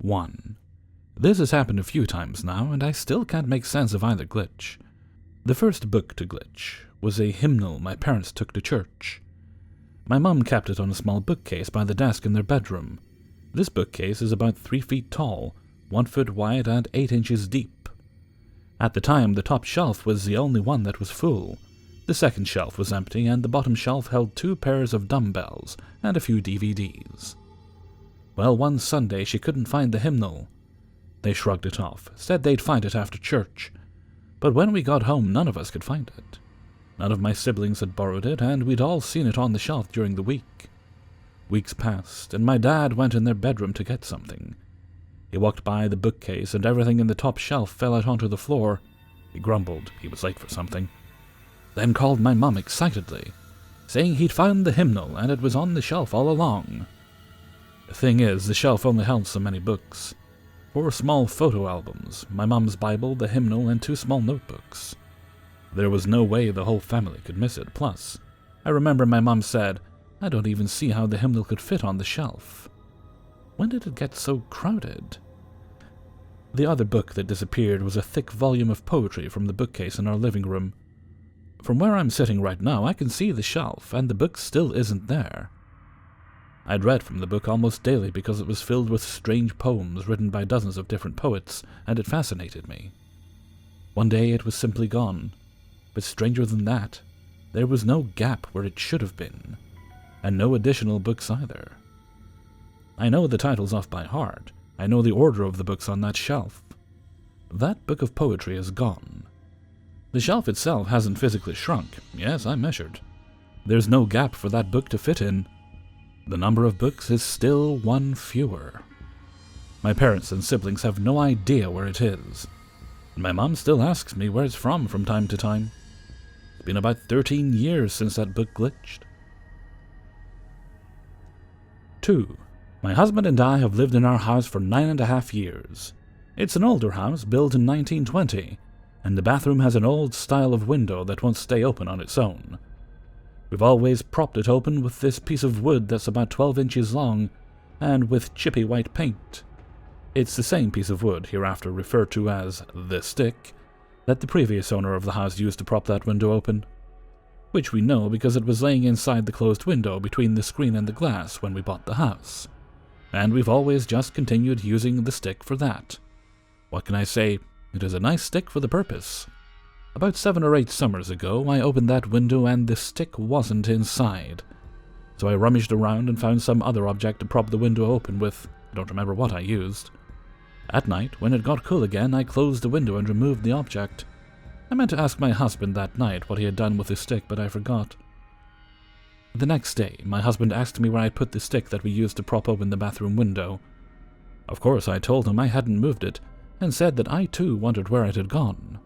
1. This has happened a few times now, and I still can't make sense of either glitch. The first book to glitch was a hymnal my parents took to church. My mum kept it on a small bookcase by the desk in their bedroom. This bookcase is about 3 feet tall, 1 foot wide, and 8 inches deep. At the time, the top shelf was the only one that was full. The second shelf was empty, and the bottom shelf held 2 pairs of dumbbells and a few DVDs. Well, one Sunday she couldn't find the hymnal. They shrugged it off, said they'd find it after church. But when we got home, none of us could find it. None of my siblings had borrowed it, and we'd all seen it on the shelf during the week. Weeks passed, and my dad went in their bedroom to get something. He walked by the bookcase, and everything in the top shelf fell out onto the floor. He grumbled he was late for something. Then called my mum excitedly, saying he'd found the hymnal and it was on the shelf all along. The thing is, the shelf only held so many books. 4 small photo albums, my mum's Bible, the hymnal, and 2 small notebooks. There was no way the whole family could miss it. Plus, I remember my mum said, "I don't even see how the hymnal could fit on the shelf. When did it get so crowded?" The other book that disappeared was a thick volume of poetry from the bookcase in our living room. From where I'm sitting right now, I can see the shelf, and the book still isn't there. I'd read from the book almost daily because it was filled with strange poems written by dozens of different poets, and it fascinated me. One day it was simply gone, but stranger than that, there was no gap where it should have been, and no additional books either. I know the titles off by heart. I know the order of the books on that shelf. That book of poetry is gone. The shelf itself hasn't physically shrunk. Yes, I measured. There's no gap for that book to fit in. The number of books is still 1 fewer. My parents and siblings have no idea where it is. My mom still asks me where it's from time to time. It's been about 13 years since that book glitched. 2. My husband and I have lived in our house for 9.5 years. It's an older house, built in 1920, and the bathroom has an old style of window that won't stay open on its own. We've always propped it open with this piece of wood that's about 12 inches long, and with chippy white paint. It's the same piece of wood, hereafter referred to as the stick, that the previous owner of the house used to prop that window open. Which we know because it was laying inside the closed window between the screen and the glass when we bought the house. And we've always just continued using the stick for that. What can I say? It is a nice stick for the purpose. About 7 or 8 summers ago, I opened that window and the stick wasn't inside. So I rummaged around and found some other object to prop the window open with. I don't remember what I used. At night, when it got cool again, I closed the window and removed the object. I meant to ask my husband that night what he had done with the stick, but I forgot. The next day, my husband asked me where I put the stick that we used to prop open the bathroom window. Of course, I told him I hadn't moved it, and said that I too wondered where it had gone.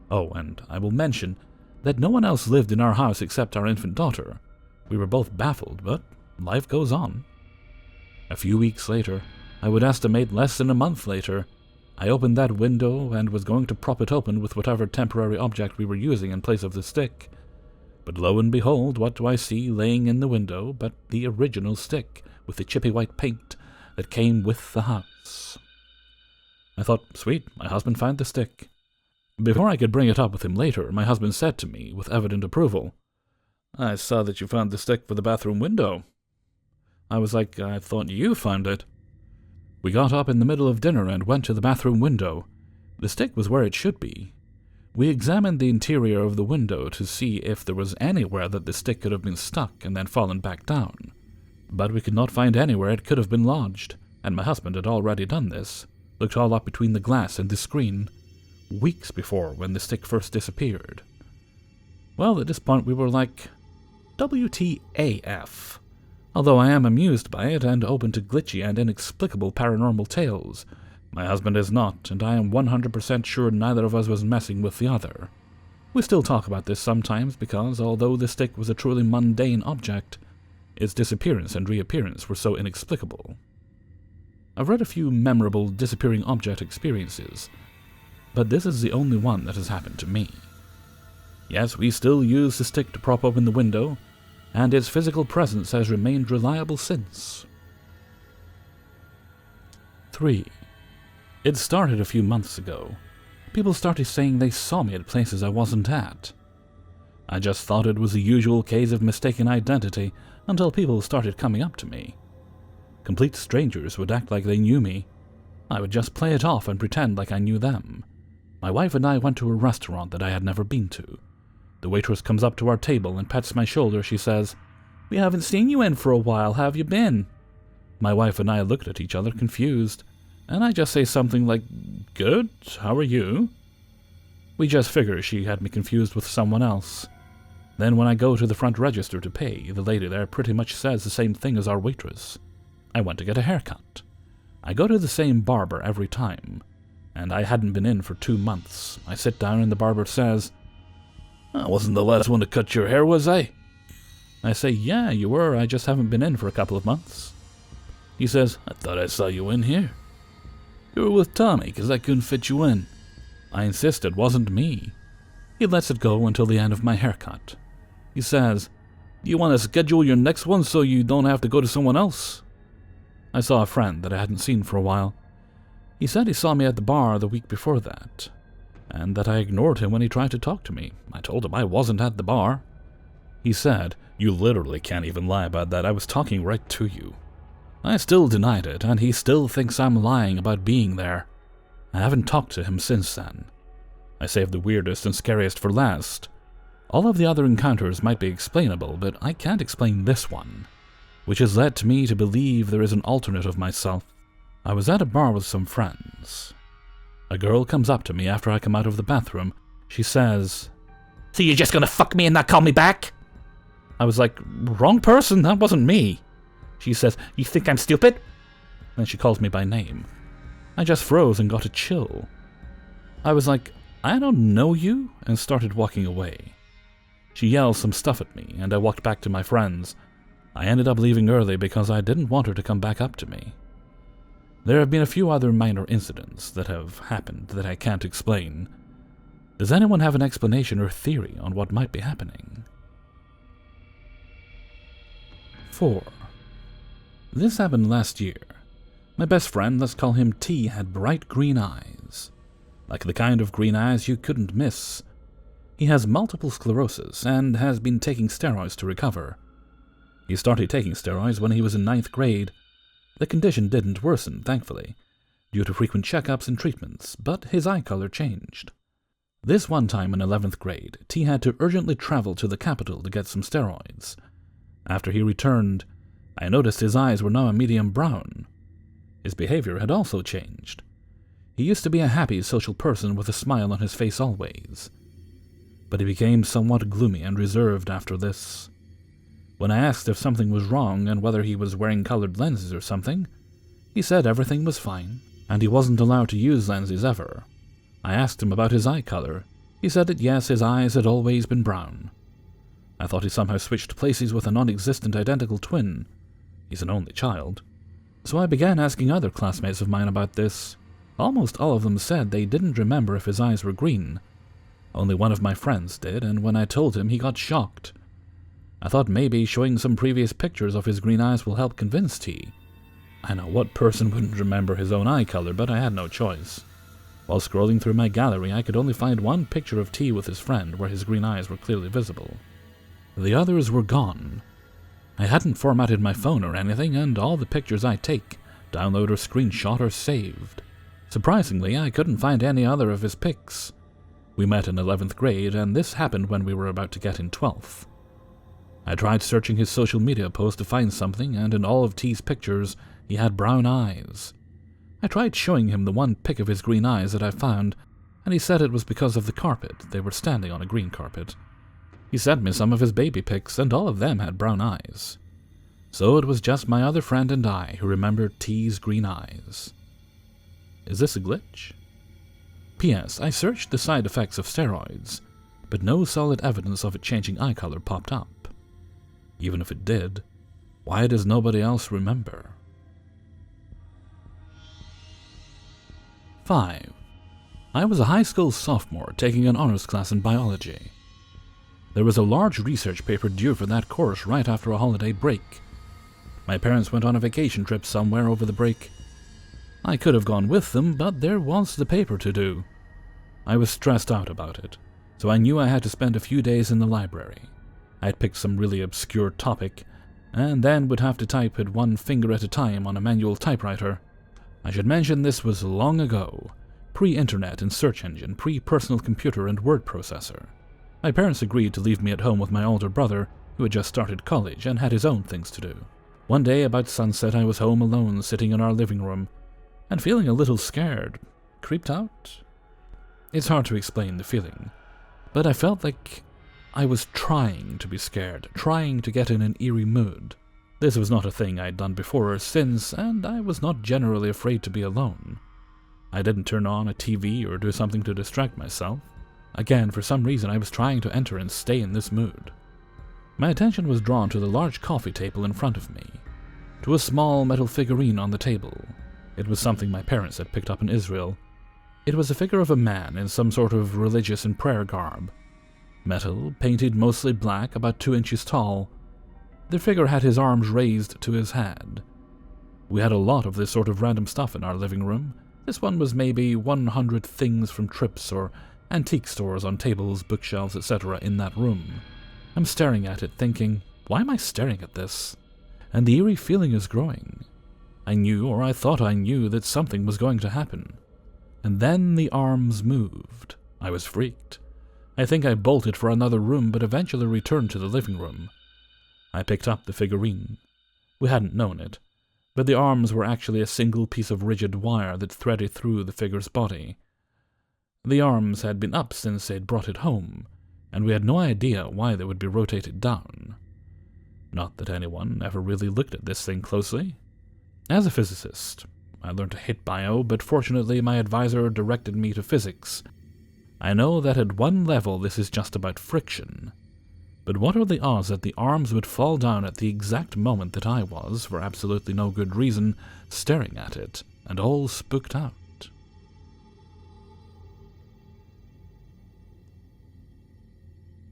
Oh, and I will mention that no one else lived in our house except our infant daughter. We were both baffled, but life goes on. A few weeks later, I would estimate less than a month later, I opened that window and was going to prop it open with whatever temporary object we were using in place of the stick. But lo and behold, what do I see laying in the window but the original stick with the chippy white paint that came with the house. I thought, sweet, my husband found the stick. Before I could bring it up with him later, my husband said to me, with evident approval, "I saw that you found the stick for the bathroom window." I was like, "I thought you found it." We got up in the middle of dinner and went to the bathroom window. The stick was where it should be. We examined the interior of the window to see if there was anywhere that the stick could have been stuck and then fallen back down. But we could not find anywhere it could have been lodged, and my husband had already done this, looked all up between the glass and the screen, weeks before when the stick first disappeared. Well, at this point we were like, WTAF. Although I am amused by it and open to glitchy and inexplicable paranormal tales, my husband is not, and I am 100% sure neither of us was messing with the other. We still talk about this sometimes because, although the stick was a truly mundane object, its disappearance and reappearance were so inexplicable. I've read a few memorable disappearing object experiences, but this is the only one that has happened to me. Yes, we still use the stick to prop open the window, and its physical presence has remained reliable since. 3. It started a few months ago. People started saying they saw me at places I wasn't at. I just thought it was the usual case of mistaken identity until people started coming up to me. Complete strangers would act like they knew me. I would just play it off and pretend like I knew them. My wife and I went to a restaurant that I had never been to. The waitress comes up to our table and pats my shoulder. She says, "We haven't seen you in for a while. How have you been?" My wife and I looked at each other confused, and I just say something like, "Good, how are you?" We just figure she had me confused with someone else. Then when I go to the front register to pay, the lady there pretty much says the same thing as our waitress. I went to get a haircut. I go to the same barber every time, and I hadn't been in for 2 months. I sit down and the barber says, "I wasn't the last one to cut your hair, was I?" I say, "Yeah, you were, I just haven't been in for a couple of months." He says, "I thought I saw you in here. You were with Tommy, 'cause I couldn't fit you in." I insist it wasn't me. He lets it go until the end of my haircut. He says, "Do you want to schedule your next one so you don't have to go to someone else?" I saw a friend that I hadn't seen for a while. He said he saw me at the bar the week before that, and that I ignored him when he tried to talk to me. I told him I wasn't at the bar. He said, "You literally can't even lie about that. I was talking right to you." I still denied it, and he still thinks I'm lying about being there. I haven't talked to him since then. I saved the weirdest and scariest for last. All of the other encounters might be explainable, but I can't explain this one, which has led me to believe there is an alternate of myself. I was at a bar with some friends. A girl comes up to me after I come out of the bathroom. She says, "So you're just gonna fuck me and not call me back?" I was like, "Wrong person, that wasn't me." She says, "You think I'm stupid?" Then she calls me by name. I just froze and got a chill. I was like, "I don't know you," and started walking away. She yells some stuff at me, and I walked back to my friends. I ended up leaving early because I didn't want her to come back up to me. There have been a few other minor incidents that have happened that I can't explain. Does anyone have an explanation or theory on what might be happening? 4. This happened last year. My best friend, let's call him T, had bright green eyes. Like the kind of green eyes you couldn't miss. He has multiple sclerosis and has been taking steroids to recover. He started taking steroids when he was in 9th grade. The condition didn't worsen, thankfully, due to frequent checkups and treatments, but his eye color changed. This one time in 11th grade, T had to urgently travel to the capital to get some steroids. After he returned, I noticed his eyes were now a medium brown. His behavior had also changed. He used to be a happy social person with a smile on his face always, but he became somewhat gloomy and reserved after this. When I asked if something was wrong and whether he was wearing colored lenses or something, he said everything was fine, and he wasn't allowed to use lenses ever. I asked him about his eye color. He said that yes, his eyes had always been brown. I thought he somehow switched places with a non-existent identical twin. He's an only child. So I began asking other classmates of mine about this. Almost all of them said they didn't remember if his eyes were green. Only one of my friends did, and when I told him, he got shocked. I thought maybe showing some previous pictures of his green eyes will help convince T. I know, what person wouldn't remember his own eye color, but I had no choice. While scrolling through my gallery, I could only find one picture of T with his friend where his green eyes were clearly visible. The others were gone. I hadn't formatted my phone or anything, and all the pictures I take, download or screenshot, are saved. Surprisingly, I couldn't find any other of his pics. We met in 11th grade, and this happened when we were about to get in 12th. I tried searching his social media post to find something, and in all of T's pictures, he had brown eyes. I tried showing him the one pic of his green eyes that I found, and he said it was because of the carpet. They were standing on a green carpet. He sent me some of his baby pics, and all of them had brown eyes. So it was just my other friend and I who remembered T's green eyes. Is this a glitch? P.S. I searched the side effects of steroids, but no solid evidence of it changing eye color popped up. Even if it did, why does nobody else remember? 5. I was a high school sophomore taking an honors class in biology. There was a large research paper due for that course right after a holiday break. My parents went on a vacation trip somewhere over the break. I could have gone with them, but there was the paper to do. I was stressed out about it, so I knew I had to spend a few days in the library. I had picked some really obscure topic, and then would have to type it one finger at a time on a manual typewriter. I should mention this was long ago, pre-internet and search engine, pre-personal computer and word processor. My parents agreed to leave me at home with my older brother, who had just started college and had his own things to do. One day about sunset I was home alone, sitting in our living room, and feeling a little scared. Creeped out? It's hard to explain the feeling, but I felt like I was trying to be scared, trying to get in an eerie mood. This was not a thing I'd done before or since, and I was not generally afraid to be alone. I didn't turn on a TV or do something to distract myself. Again, for some reason I was trying to enter and stay in this mood. My attention was drawn to the large coffee table in front of me, to a small metal figurine on the table. It was something my parents had picked up in Israel. It was a figure of a man in some sort of religious and prayer garb. Metal, painted mostly black, about 2 inches tall. The figure had his arms raised to his head. We had a lot of this sort of random stuff in our living room. This one was maybe 100 things from trips or antique stores on tables, bookshelves, etc. in that room. I'm staring at it thinking, why am I staring at this? And the eerie feeling is growing. I knew, or I thought I knew, that something was going to happen. And then the arms moved. I was freaked. I think I bolted for another room, but eventually returned to the living room. I picked up the figurine. We hadn't known it, but the arms were actually a single piece of rigid wire that threaded through the figure's body. The arms had been up since they'd brought it home, and we had no idea why they would be rotated down. Not that anyone ever really looked at this thing closely. As a physicist, I learned to hate bio, but fortunately my advisor directed me to physics. I know that at one level this is just about friction. But what are the odds that the arms would fall down at the exact moment that I was, for absolutely no good reason, staring at it, and all spooked out?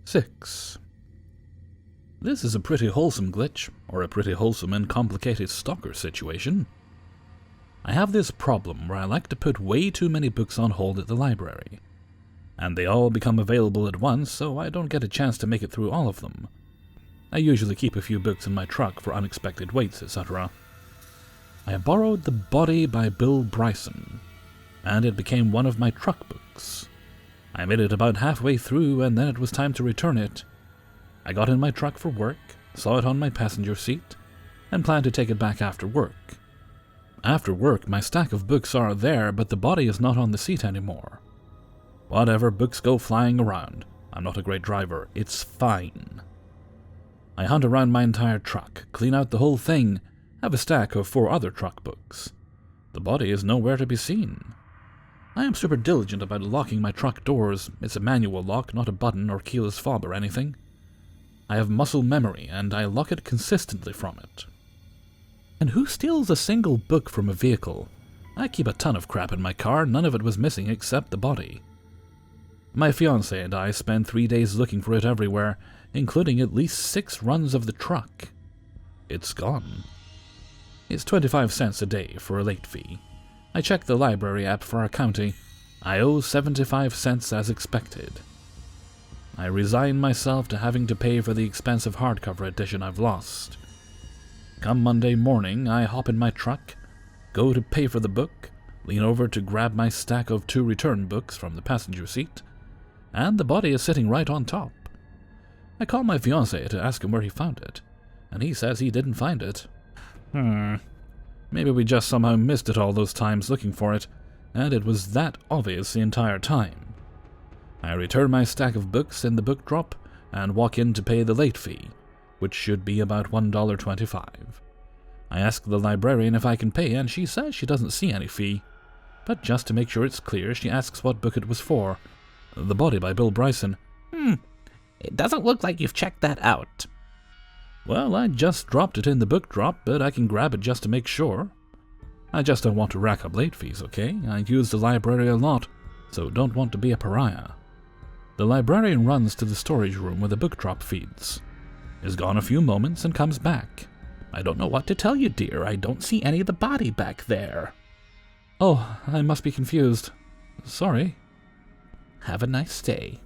Six. This is a pretty wholesome glitch, or a pretty wholesome and complicated stalker situation. I have this problem where I like to put way too many books on hold at the library, and they all become available at once, so I don't get a chance to make it through all of them. I usually keep a few books in my truck for unexpected waits, etc. I borrowed The Body by Bill Bryson, and it became one of my truck books. I made it about halfway through, and then it was time to return it. I got in my truck for work, saw it on my passenger seat, and planned to take it back after work. After work, my stack of books are there, but the body is not on the seat anymore. Whatever, books go flying around. I'm not a great driver. It's fine. I hunt around my entire truck, clean out the whole thing, have a stack of 4 other truck books. The body is nowhere to be seen. I am super diligent about locking my truck doors. It's a manual lock, not a button or keyless fob or anything. I have muscle memory, and I lock it consistently from it. And who steals a single book from a vehicle? I keep a ton of crap in my car, none of it was missing except the body. My fiancé and I spent 3 days looking for it everywhere, including at least 6 runs of the truck. It's gone. It's 25 cents a day for a late fee. I checked the library app for our county. I owe 75 cents as expected. I resign myself to having to pay for the expensive hardcover edition I've lost. Come Monday morning, I hop in my truck, go to pay for the book, lean over to grab my stack of 2 return books from the passenger seat, and the body is sitting right on top. I call my fiancé to ask him where he found it, and he says he didn't find it. Maybe we just somehow missed it all those times looking for it, and it was that obvious the entire time. I return my stack of books in the book drop and walk in to pay the late fee, which should be about $1.25. I ask the librarian if I can pay, and she says she doesn't see any fee. But just to make sure it's clear, she asks what book it was for. The Body by Bill Bryson. It doesn't look like you've checked that out. Well, I just dropped it in the book drop, but I can grab it just to make sure. I just don't want to rack up late fees, okay? I use the library a lot, so don't want to be a pariah. The librarian runs to the storage room where the book drop feeds. Is gone a few moments and comes back. I don't know what to tell you, dear. I don't see any of the body back there. Oh, I must be confused. Sorry. Have a nice day.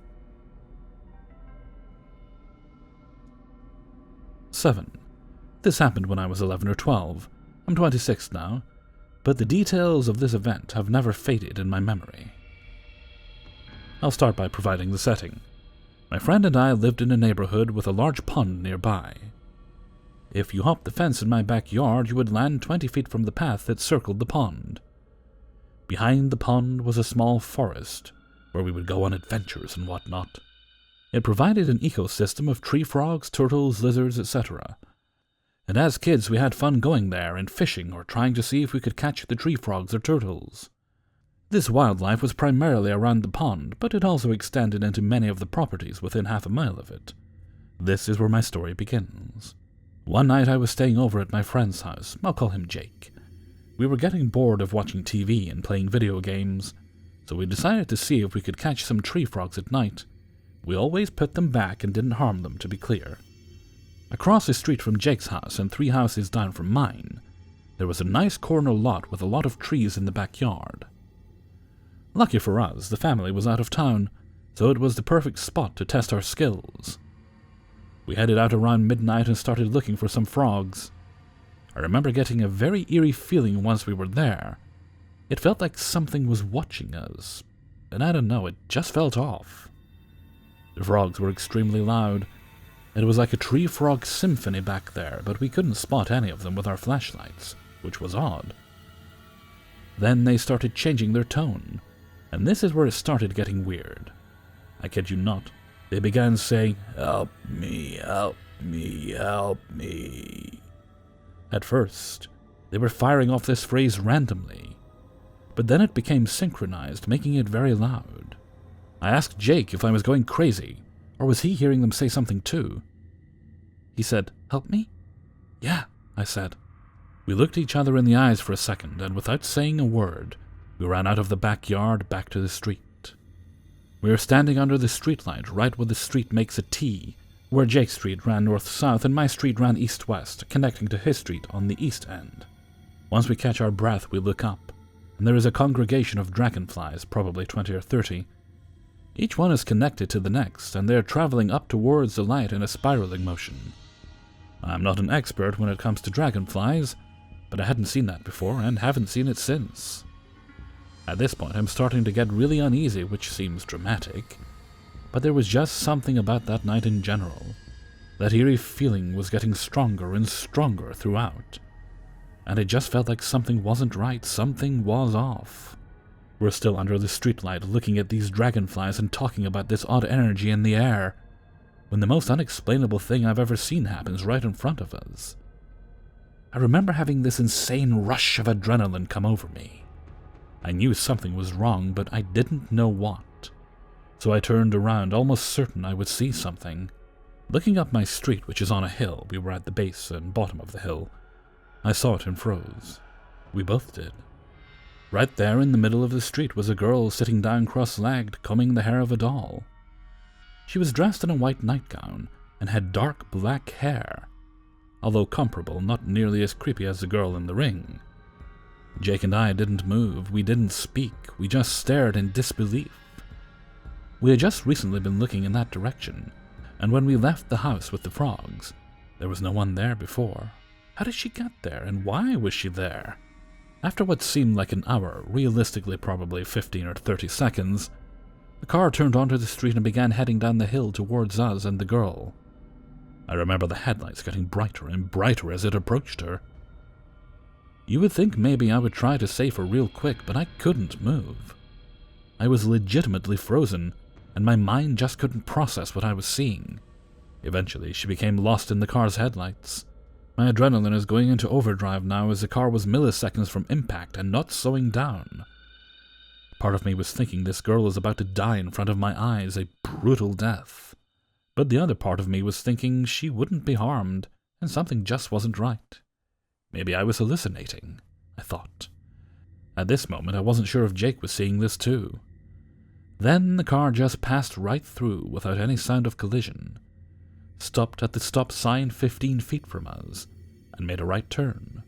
7. This happened when I was 11 or 12. I'm 26 now, but the details of this event have never faded in my memory. I'll start by providing the setting. My friend and I lived in a neighborhood with a large pond nearby. If you hopped the fence in my backyard, you would land 20 feet from the path that circled the pond. Behind the pond was a small forest, where we would go on adventures and whatnot. It provided an ecosystem of tree frogs, turtles, lizards, etc. And as kids we had fun going there and fishing or trying to see if we could catch the tree frogs or turtles. This wildlife was primarily around the pond, but it also extended into many of the properties within half a mile of it. This is where my story begins. One night I was staying over at my friend's house. I'll call him Jake. We were getting bored of watching TV and playing video games, so we decided to see if we could catch some tree frogs at night. We always put them back and didn't harm them, to be clear. Across the street from Jake's house and 3 houses down from mine, there was a nice corner lot with a lot of trees in the backyard. Lucky for us, the family was out of town, so it was the perfect spot to test our skills. We headed out around midnight and started looking for some frogs. I remember getting a very eerie feeling once we were there. It felt like something was watching us, and I don't know, it just felt off. The frogs were extremely loud. It was like a tree frog symphony back there, but we couldn't spot any of them with our flashlights, which was odd. Then they started changing their tone, and this is where it started getting weird. I kid you not, they began saying, "Help me, help me, help me." At first, they were firing off this phrase randomly, but then it became synchronized, making it very loud. I asked Jake if I was going crazy, or was he hearing them say something too? He said, "Help me?" "Yeah," I said. We looked each other in the eyes for a second, and without saying a word, we ran out of the backyard back to the street. We were standing under the streetlight right where the street makes a T, where Jake's street ran north-south and my street ran east-west, connecting to his street on the east end. Once we catch our breath, we look up, and there is a congregation of dragonflies, probably 20 or 30. Each one is connected to the next, and they are traveling up towards the light in a spiraling motion. I'm not an expert when it comes to dragonflies, but I hadn't seen that before and haven't seen it since. At this point, I'm starting to get really uneasy, which seems dramatic, but there was just something about that night in general. That eerie feeling was getting stronger and stronger throughout, and it just felt like something wasn't right, something was off. We're still under the streetlight looking at these dragonflies and talking about this odd energy in the air, when the most unexplainable thing I've ever seen happens right in front of us. I remember having this insane rush of adrenaline come over me. I knew something was wrong, but I didn't know what. So I turned around, almost certain I would see something. Looking up my street, which is on a hill, we were at the base and bottom of the hill, I saw it and froze. We both did. Right there in the middle of the street was a girl sitting down cross-legged, combing the hair of a doll. She was dressed in a white nightgown and had dark black hair, although comparable, not nearly as creepy as the girl in the ring. Jake and I didn't move, we didn't speak, we just stared in disbelief. We had just recently been looking in that direction, and when we left the house with the frogs, there was no one there before. How did she get there, and why was she there? After what seemed like an hour, realistically probably 15 or 30 seconds, the car turned onto the street and began heading down the hill towards us and the girl. I remember the headlights getting brighter and brighter as it approached her. You would think maybe I would try to save her real quick, but I couldn't move. I was legitimately frozen, and my mind just couldn't process what I was seeing. Eventually, she became lost in the car's headlights. My adrenaline is going into overdrive now as the car was milliseconds from impact and not slowing down. Part of me was thinking this girl is about to die in front of my eyes, a brutal death. But the other part of me was thinking she wouldn't be harmed, and something just wasn't right. Maybe I was hallucinating, I thought. At this moment, I wasn't sure if Jake was seeing this too. Then the car just passed right through without any sound of collision, stopped at the stop sign 15 feet from us, and made a right turn.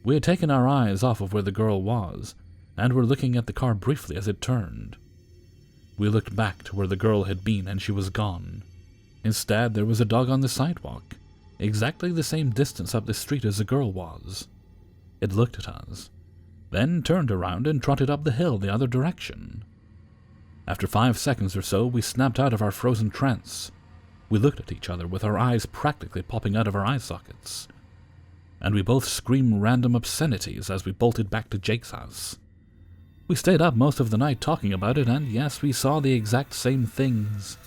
We had taken our eyes off of where the girl was, and were looking at the car briefly as it turned. We looked back to where the girl had been, and she was gone. Instead, there was a dog on the sidewalk, exactly the same distance up the street as the girl was. It looked at us, then turned around and trotted up the hill the other direction. After 5 seconds or so, we snapped out of our frozen trance. We looked at each other with our eyes practically popping out of our eye sockets, and we both screamed random obscenities as we bolted back to Jake's house. We stayed up most of the night talking about it, and yes, we saw the exact same things.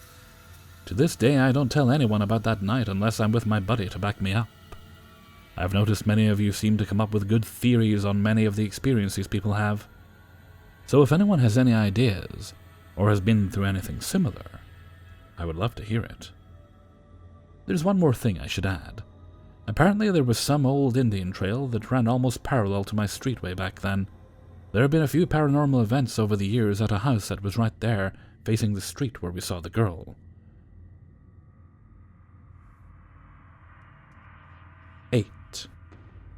To this day, I don't tell anyone about that night unless I'm with my buddy to back me up. I've noticed many of you seem to come up with good theories on many of the experiences people have. So if anyone has any ideas, or has been through anything similar, I would love to hear it. There's one more thing I should add. Apparently there was some old Indian trail that ran almost parallel to my streetway back then. There have been a few paranormal events over the years at a house that was right there, facing the street where we saw the girl. 8.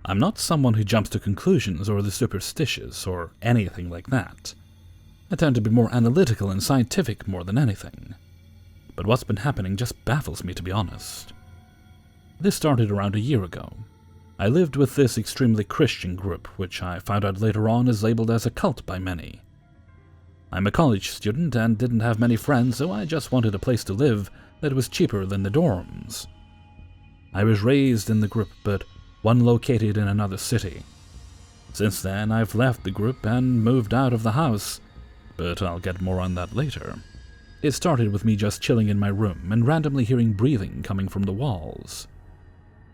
I'm not someone who jumps to conclusions or the superstitious or anything like that. I tend to be more analytical and scientific more than anything. But what's been happening just baffles me, to be honest. This started around a year ago. I lived with this extremely Christian group, which I found out later on is labeled as a cult by many. I'm a college student and didn't have many friends, so I just wanted a place to live that was cheaper than the dorms. I was raised in the group, but one located in another city. Since then, I've left the group and moved out of the house, but I'll get more on that later. It started with me just chilling in my room and randomly hearing breathing coming from the walls.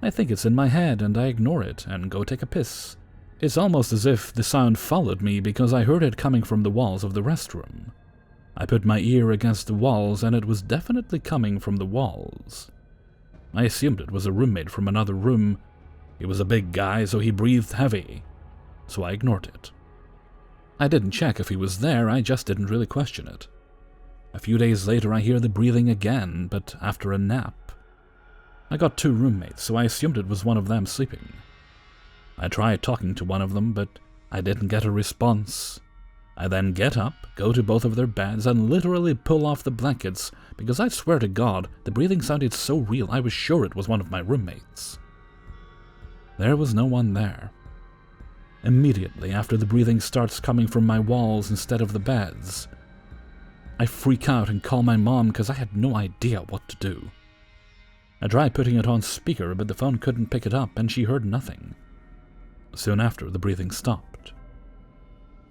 I think it's in my head and I ignore it and go take a piss. It's almost as if the sound followed me because I heard it coming from the walls of the restroom. I put my ear against the walls and it was definitely coming from the walls. I assumed it was a roommate from another room. He was a big guy, so he breathed heavy, so I ignored it. I didn't check if he was there, I just didn't really question it. A few days later I hear the breathing again, but after a nap. I got 2 roommates, so I assumed it was one of them sleeping. I tried talking to one of them, but I didn't get a response. I then get up, go to both of their beds, and literally pull off the blankets, because I swear to God, the breathing sounded so real I was sure it was one of my roommates. There was no one there. Immediately after the breathing starts coming from my walls instead of the beds, I freak out and call my mom because I had no idea what to do. I tried putting it on speaker, but the phone couldn't pick it up and she heard nothing. Soon after, the breathing stopped.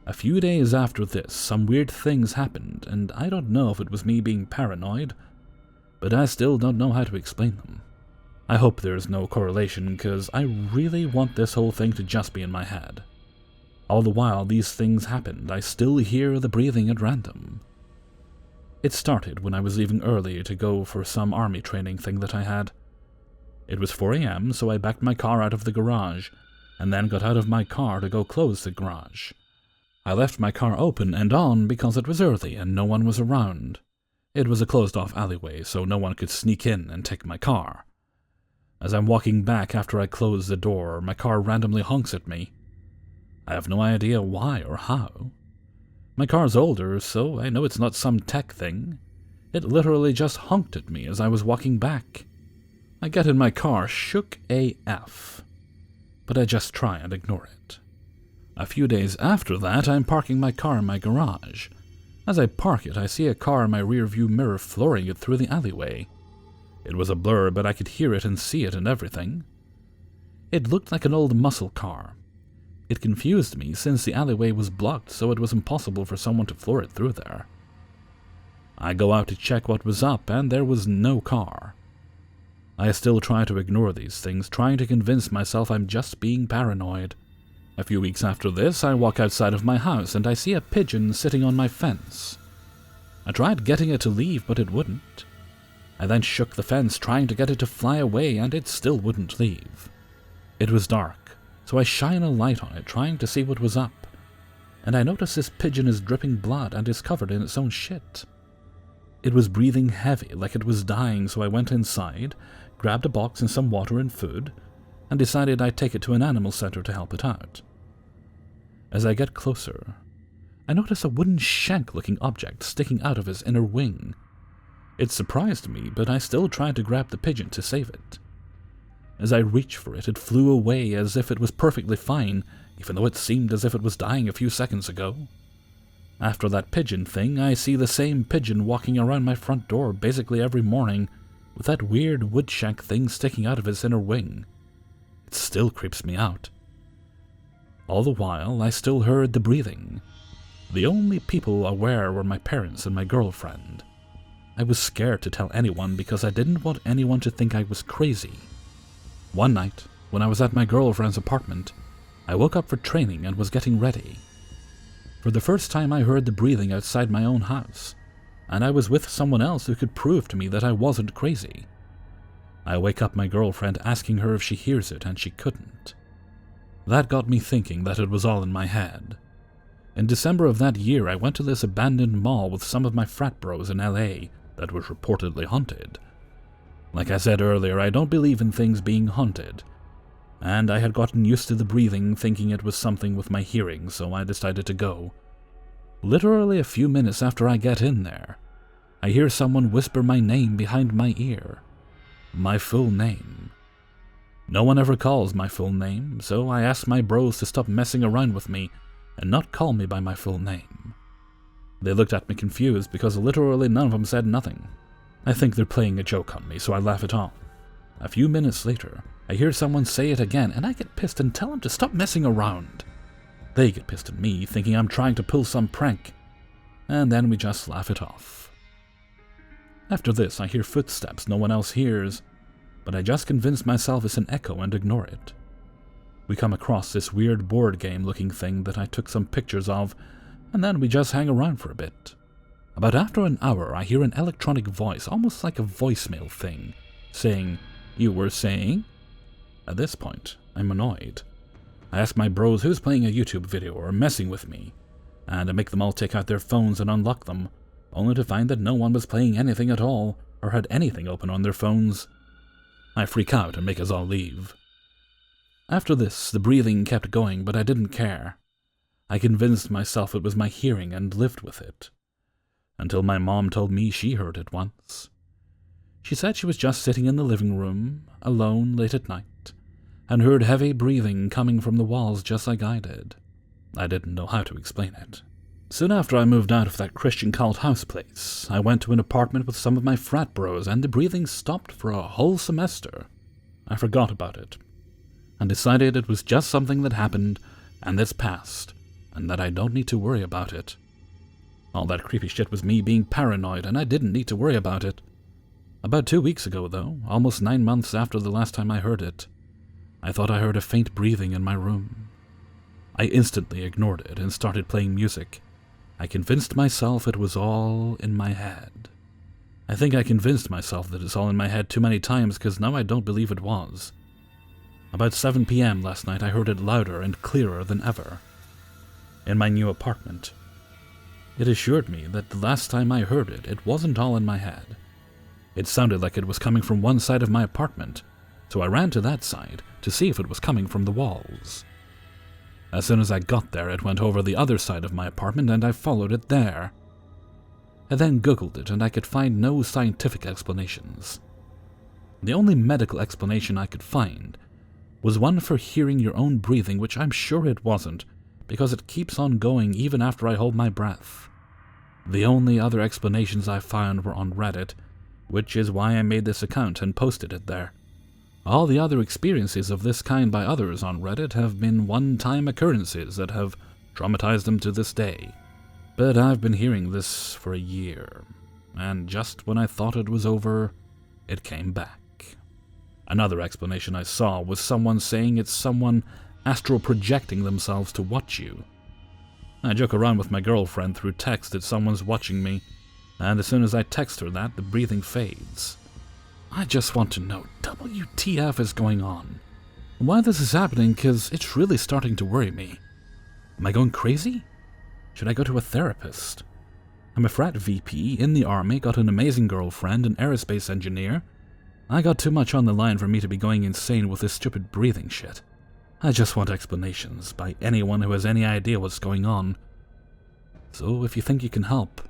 A few days after this, some weird things happened, and I don't know if it was me being paranoid, but I still don't know how to explain them. I hope there's no correlation, because I really want this whole thing to just be in my head. All the while these things happened, I still hear the breathing at random. It started when I was leaving early to go for some army training thing that I had. It was 4 a.m., so I backed my car out of the garage, and then got out of my car to go close the garage. I left my car open and on because it was early and no one was around. It was a closed-off alleyway, so no one could sneak in and take my car. As I'm walking back after I close the door, my car randomly honks at me. I have no idea why or how. My car's older, so I know it's not some tech thing. It literally just honked at me as I was walking back. I get in my car shook AF, but I just try and ignore it. A few days after that, I'm parking my car in my garage. As I park it, I see a car in my rearview mirror flooring it through the alleyway. It was a blur, but I could hear it and see it and everything. It looked like an old muscle car. It confused me since the alleyway was blocked, so it was impossible for someone to floor it through there. I go out to check what was up, and there was no car. I still try to ignore these things, trying to convince myself I'm just being paranoid. A few weeks after this, I walk outside of my house and I see a pigeon sitting on my fence. I tried getting it to leave, but it wouldn't. I then shook the fence trying to get it to fly away, and it still wouldn't leave. It was dark, so I shine a light on it trying to see what was up, and I notice this pigeon is dripping blood and is covered in its own shit. It was breathing heavy like it was dying, so I went inside, grabbed a box and some water and food, and decided I'd take it to an animal center to help it out. As I get closer, I notice a wooden shank-looking object sticking out of his inner wing. It surprised me, but I still tried to grab the pigeon to save it. As I reached for it, it flew away as if it was perfectly fine, even though it seemed as if it was dying a few seconds ago. After that pigeon thing, I see the same pigeon walking around my front door basically every morning, with that weird wood shank thing sticking out of his inner wing. It still creeps me out. All the while, I still heard the breathing. The only people aware were my parents and my girlfriend. I was scared to tell anyone because I didn't want anyone to think I was crazy. One night, when I was at my girlfriend's apartment, I woke up for training and was getting ready. For the first time I heard the breathing outside my own house, and I was with someone else who could prove to me that I wasn't crazy. I wake up my girlfriend asking her if she hears it, and she couldn't. That got me thinking that it was all in my head. In December of that year, I went to this abandoned mall with some of my frat bros in LA that was reportedly haunted. Like I said earlier, I don't believe in things being haunted, and I had gotten used to the breathing, thinking it was something with my hearing, so I decided to go. Literally a few minutes after I get in there, I hear someone whisper my name behind my ear. My full name. No one ever calls my full name, so I asked my bros to stop messing around with me and not call me by my full name. They looked at me confused because literally none of them said nothing. I think they're playing a joke on me, so I laugh it off. A few minutes later, I hear someone say it again, and I get pissed and tell them to stop messing around. They get pissed at me, thinking I'm trying to pull some prank, and then we just laugh it off. After this, I hear footsteps no one else hears, but I just convince myself it's an echo and ignore it. We come across this weird board game-looking thing that I took some pictures of, and then we just hang around for a bit. About after an hour, I hear an electronic voice, almost like a voicemail thing, saying, "You were saying?" At this point, I'm annoyed. I ask my bros who's playing a YouTube video or messing with me, and I make them all take out their phones and unlock them, only to find that no one was playing anything at all, or had anything open on their phones. I freak out and make us all leave. After this, the breathing kept going, but I didn't care. I convinced myself it was my hearing and lived with it. Until my mom told me she heard it once. She said she was just sitting in the living room, alone late at night, and heard heavy breathing coming from the walls just like I did. I didn't know how to explain it. Soon after I moved out of that Christian cult house place, I went to an apartment with some of my frat bros, and the breathing stopped for a whole semester. I forgot about it, and decided it was just something that happened, and that's past, and that I don't need to worry about it. All that creepy shit was me being paranoid, and I didn't need to worry about it. About 2 weeks ago, though, almost 9 months after the last time I heard it, I thought I heard a faint breathing in my room. I instantly ignored it and started playing music. I convinced myself it was all in my head. I think I convinced myself that it's all in my head too many times because now I don't believe it was. About 7 p.m. last night, I heard it louder and clearer than ever. In my new apartment. It assured me that the last time I heard it, it wasn't all in my head. It sounded like it was coming from one side of my apartment, so I ran to that side to see if it was coming from the walls. As soon as I got there, it went over the other side of my apartment, and I followed it there. I then Googled it, and I could find no scientific explanations. The only medical explanation I could find was one for hearing your own breathing, which I'm sure it wasn't, because it keeps on going even after I hold my breath. The only other explanations I found were on Reddit, which is why I made this account and posted it there. All the other experiences of this kind by others on Reddit have been one-time occurrences that have traumatized them to this day. But I've been hearing this for a year, and just when I thought it was over, it came back. Another explanation I saw was someone saying it's someone astral projecting themselves to watch you. I joke around with my girlfriend through text that someone's watching me, and as soon as I text her that, the breathing fades. I just want to know WTF is going on. Why this is happening, because it's really starting to worry me. Am I going crazy? Should I go to a therapist? I'm a frat VP in the army, got an amazing girlfriend, an aerospace engineer, I got too much on the line for me to be going insane with this stupid breathing shit. I just want explanations by anyone who has any idea what's going on. So if you think you can help,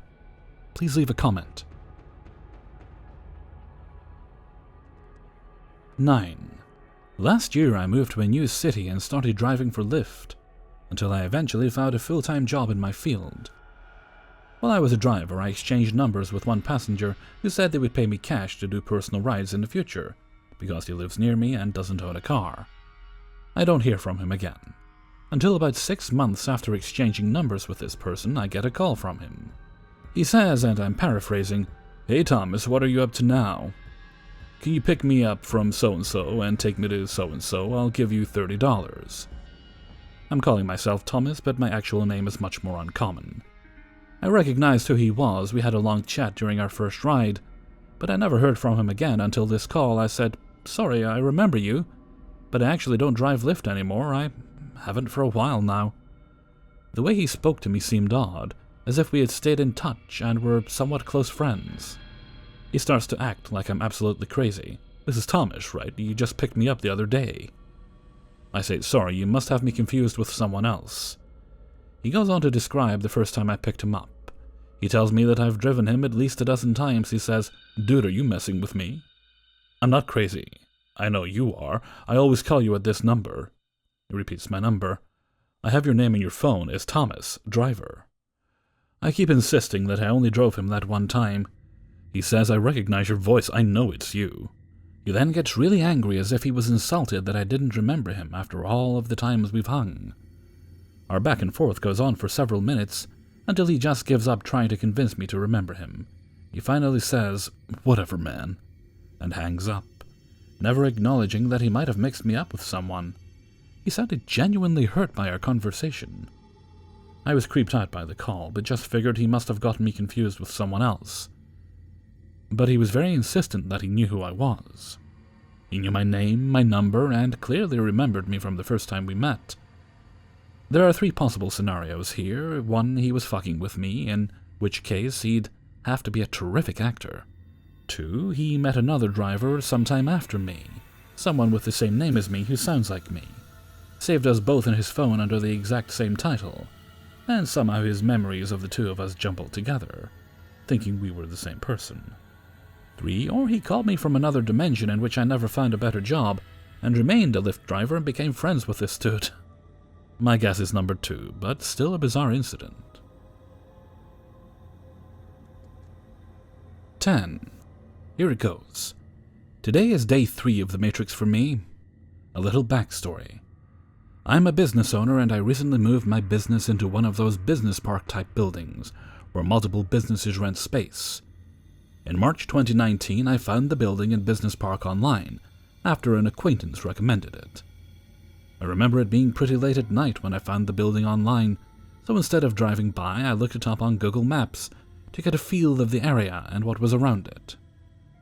please leave a comment. 9. Last year I moved to a new city and started driving for Lyft, until I eventually found a full-time job in my field. While I was a driver, I exchanged numbers with one passenger who said they would pay me cash to do personal rides in the future, because he lives near me and doesn't own a car. I don't hear from him again. Until about 6 months after exchanging numbers with this person, I get a call from him. He says, and I'm paraphrasing, "Hey Thomas, what are you up to now? Can you pick me up from so-and-so and take me to so-and-so? I'll give you $30. I'm calling myself Thomas, but my actual name is much more uncommon. I recognized who he was. We had a long chat during our first ride, but I never heard from him again until this call. I said, "Sorry, I remember you, but I actually don't drive Lyft anymore. I haven't for a while now." The way he spoke to me seemed odd, as if we had stayed in touch and were somewhat close friends. He starts to act like I'm absolutely crazy. "This is Thomas, right? You just picked me up the other day." I say, "Sorry, you must have me confused with someone else." He goes on to describe the first time I picked him up. He tells me that I've driven him at least a dozen times. He says, "Dude, are you messing with me?" "I'm not crazy. I know you are. I always call you at this number." He repeats my number. "I have your name in your phone as Thomas, driver." I keep insisting that I only drove him that one time. He says, "I recognize your voice. I know it's you." He then gets really angry, as if he was insulted that I didn't remember him after all of the times we've hung. Our back and forth goes on for several minutes, until he just gives up trying to convince me to remember him. He finally says, "Whatever, man," and hangs up, never acknowledging that he might have mixed me up with someone. He sounded genuinely hurt by our conversation. I was creeped out by the call, but just figured he must have gotten me confused with someone else. But he was very insistent that he knew who I was. He knew my name, my number, and clearly remembered me from the first time we met. There are 3 possible scenarios here. 1, he was fucking with me, in which case he'd have to be a terrific actor. 2, he met another driver sometime after me, someone with the same name as me who sounds like me, saved us both in his phone under the exact same title, and somehow his memories of the 2 of us jumbled together, thinking we were the same person. 3, or he called me from another dimension in which I never found a better job, and remained a Lyft driver and became friends with this dude. My guess is number 2, but still a bizarre incident. 10. Here it goes. Today is day 3 of the Matrix for me. A little backstory. I'm a business owner, and I recently moved my business into one of those business park type buildings, where multiple businesses rent space. In March 2019, I found the building and business park online, after an acquaintance recommended it. I remember it being pretty late at night when I found the building online, so instead of driving by, I looked it up on Google Maps to get a feel of the area and what was around it.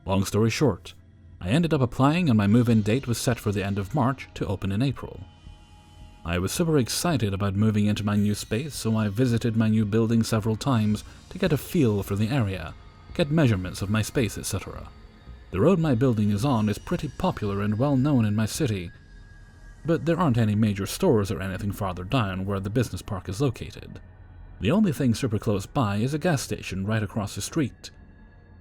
Long story short, I ended up applying, and my move-in date was set for the end of March to open in April. I was super excited about moving into my new space, so I visited my new building several times to get a feel for the area, get measurements of my space, etc. The road my building is on is pretty popular and well known in my city, but there aren't any major stores or anything farther down where the business park is located. The only thing super close by is a gas station right across the street.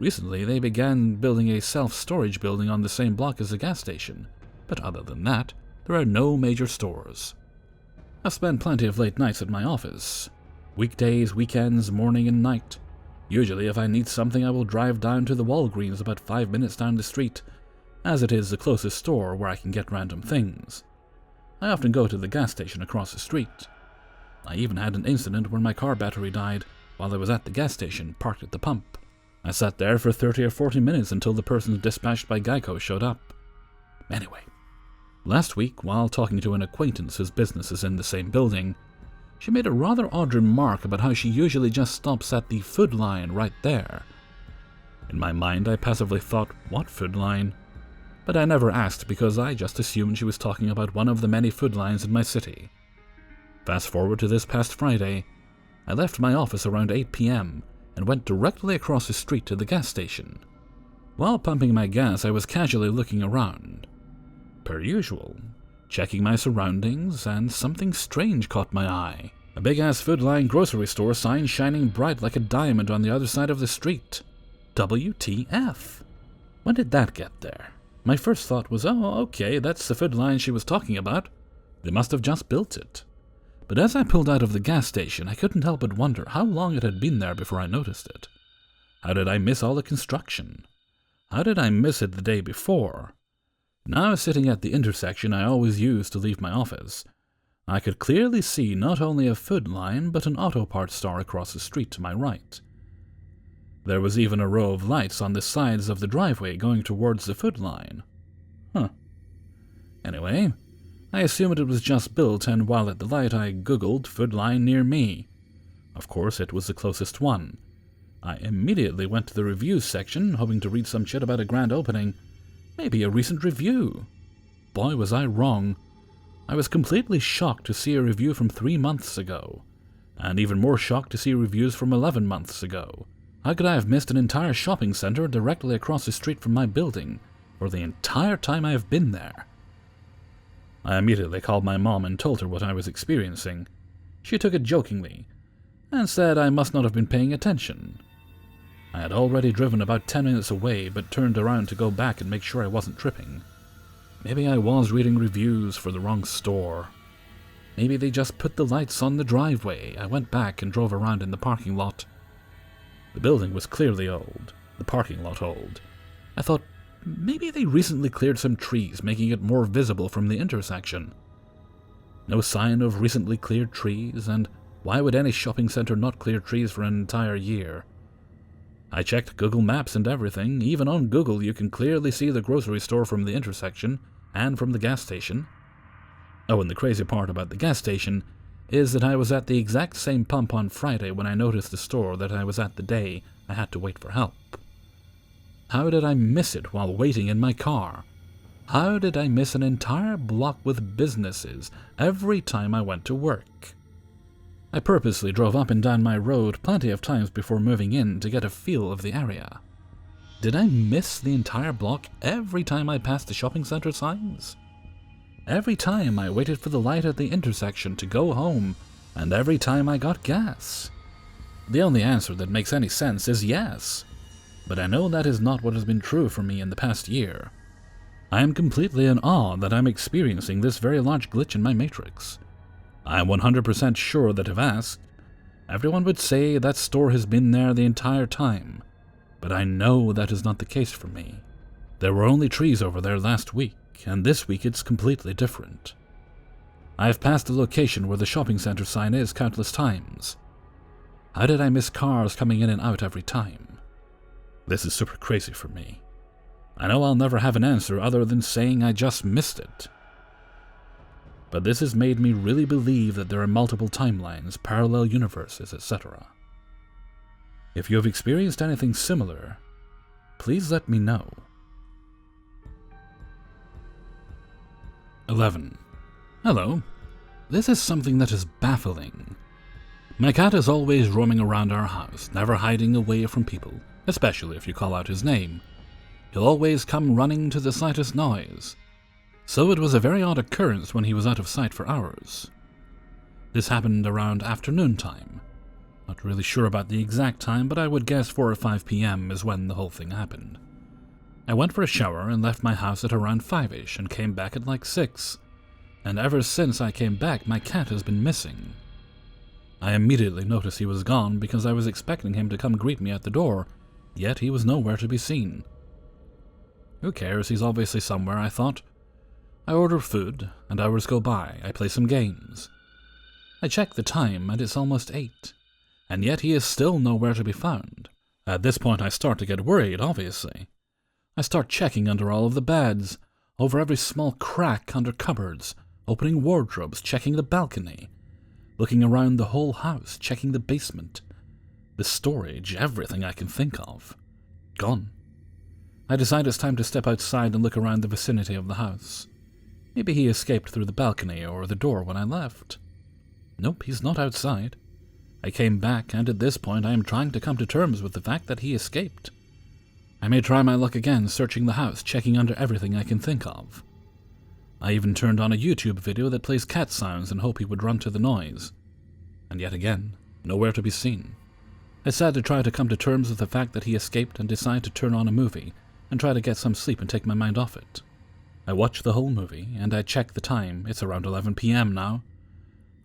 Recently, they began building a self-storage building on the same block as the gas station, but other than that, there are no major stores. I've spent plenty of late nights at my office. Weekdays, weekends, morning and night. Usually, if I need something, I will drive down to the Walgreens about 5 minutes down the street, as it is the closest store where I can get random things. I often go to the gas station across the street. I even had an incident where my car battery died while I was at the gas station, parked at the pump. I sat there for 30 or 40 minutes until the person dispatched by Geico showed up. Anyway, last week, while talking to an acquaintance whose business is in the same building, she made a rather odd remark about how she usually just stops at the food line right there. In my mind, I passively thought, what food line? But I never asked because I just assumed she was talking about one of the many food lines in my city. Fast forward to this past Friday, I left my office around 8 p.m. and went directly across the street to the gas station. While pumping my gas, I was casually looking around. Per usual, checking my surroundings, and something strange caught my eye. A big-ass Food Line grocery store sign shining bright like a diamond on the other side of the street. WTF? When did that get there? My first thought was, oh, okay, that's the Food Line she was talking about. They must have just built it. But as I pulled out of the gas station, I couldn't help but wonder how long it had been there before I noticed it. How did I miss all the construction? How did I miss it the day before? Now, sitting at the intersection I always use to leave my office, I could clearly see not only a Food Line, but an auto parts store across the street to my right. There was even a row of lights on the sides of the driveway going towards the Food Line. Anyway, I assumed it was just built, and while at the light I googled Food Line near me. Of course, it was the closest one. I immediately went to the reviews section, hoping to read some shit about a grand opening. Maybe a recent review. Boy, was I wrong. I was completely shocked to see a review from 3 months ago, and even more shocked to see reviews from 11 months ago. How could I have missed an entire shopping center directly across the street from my building for the entire time I have been there? I immediately called my mom and told her what I was experiencing. She took it jokingly, and said I must not have been paying attention. I had already driven about 10 minutes away, but turned around to go back and make sure I wasn't tripping. Maybe I was reading reviews for the wrong store. Maybe they just put the lights on the driveway. I went back and drove around in the parking lot. The building was clearly old, the parking lot old. I thought, maybe they recently cleared some trees, making it more visible from the intersection. No sign of recently cleared trees, and why would any shopping center not clear trees for an entire year? I checked Google Maps and everything. Even on Google you can clearly see the grocery store from the intersection and from the gas station. Oh, and the crazy part about the gas station is that I was at the exact same pump on Friday when I noticed the store that I was at the day I had to wait for help. How did I miss it while waiting in my car? How did I miss an entire block with businesses every time I went to work? I purposely drove up and down my road plenty of times before moving in to get a feel of the area. Did I miss the entire block every time I passed the shopping center signs? Every time I waited for the light at the intersection to go home, and every time I got gas? The only answer that makes any sense is yes. But I know that is not what has been true for me in the past year. I am completely in awe that I'm experiencing this very large glitch in my matrix. I am 100% sure that if asked, everyone would say that store has been there the entire time, but I know that is not the case for me. There were only trees over there last week, and this week it's completely different. I have passed the location where the shopping center sign is countless times. How did I miss cars coming in and out every time? This is super crazy for me. I know I'll never have an answer other than saying I just missed it. But this has made me really believe that there are multiple timelines, parallel universes, etc. If you have experienced anything similar, please let me know. 11. Hello. This is something that is baffling. My cat is always roaming around our house, never hiding away from people, especially if you call out his name. He'll always come running to the slightest noise. So it was a very odd occurrence when he was out of sight for hours. This happened around afternoon time. Not really sure about the exact time, but I would guess 4 or 5 p.m. is when the whole thing happened. I went for a shower and left my house at around 5-ish and came back at like 6. And ever since I came back, my cat has been missing. I immediately noticed he was gone because I was expecting him to come greet me at the door, yet he was nowhere to be seen. Who cares, he's obviously somewhere, I thought. I order food, and hours go by. I play some games. I check the time, and it's almost 8. And yet he is still nowhere to be found. At this point I start to get worried, obviously. I start checking under all of the beds, over every small crack under cupboards, opening wardrobes, checking the balcony, looking around the whole house, checking the basement, the storage, everything I can think of. Gone. I decide it's time to step outside and look around the vicinity of the house. Maybe he escaped through the balcony or the door when I left. Nope, he's not outside. I came back, and at this point I am trying to come to terms with the fact that he escaped. I may try my luck again searching the house, checking under everything I can think of. I even turned on a YouTube video that plays cat sounds and hope he would run to the noise. And yet again, nowhere to be seen. I decided to try to come to terms with the fact that he escaped and decided to turn on a movie and try to get some sleep and take my mind off it. I watched the whole movie, and I checked the time. It's around 11 p.m. now.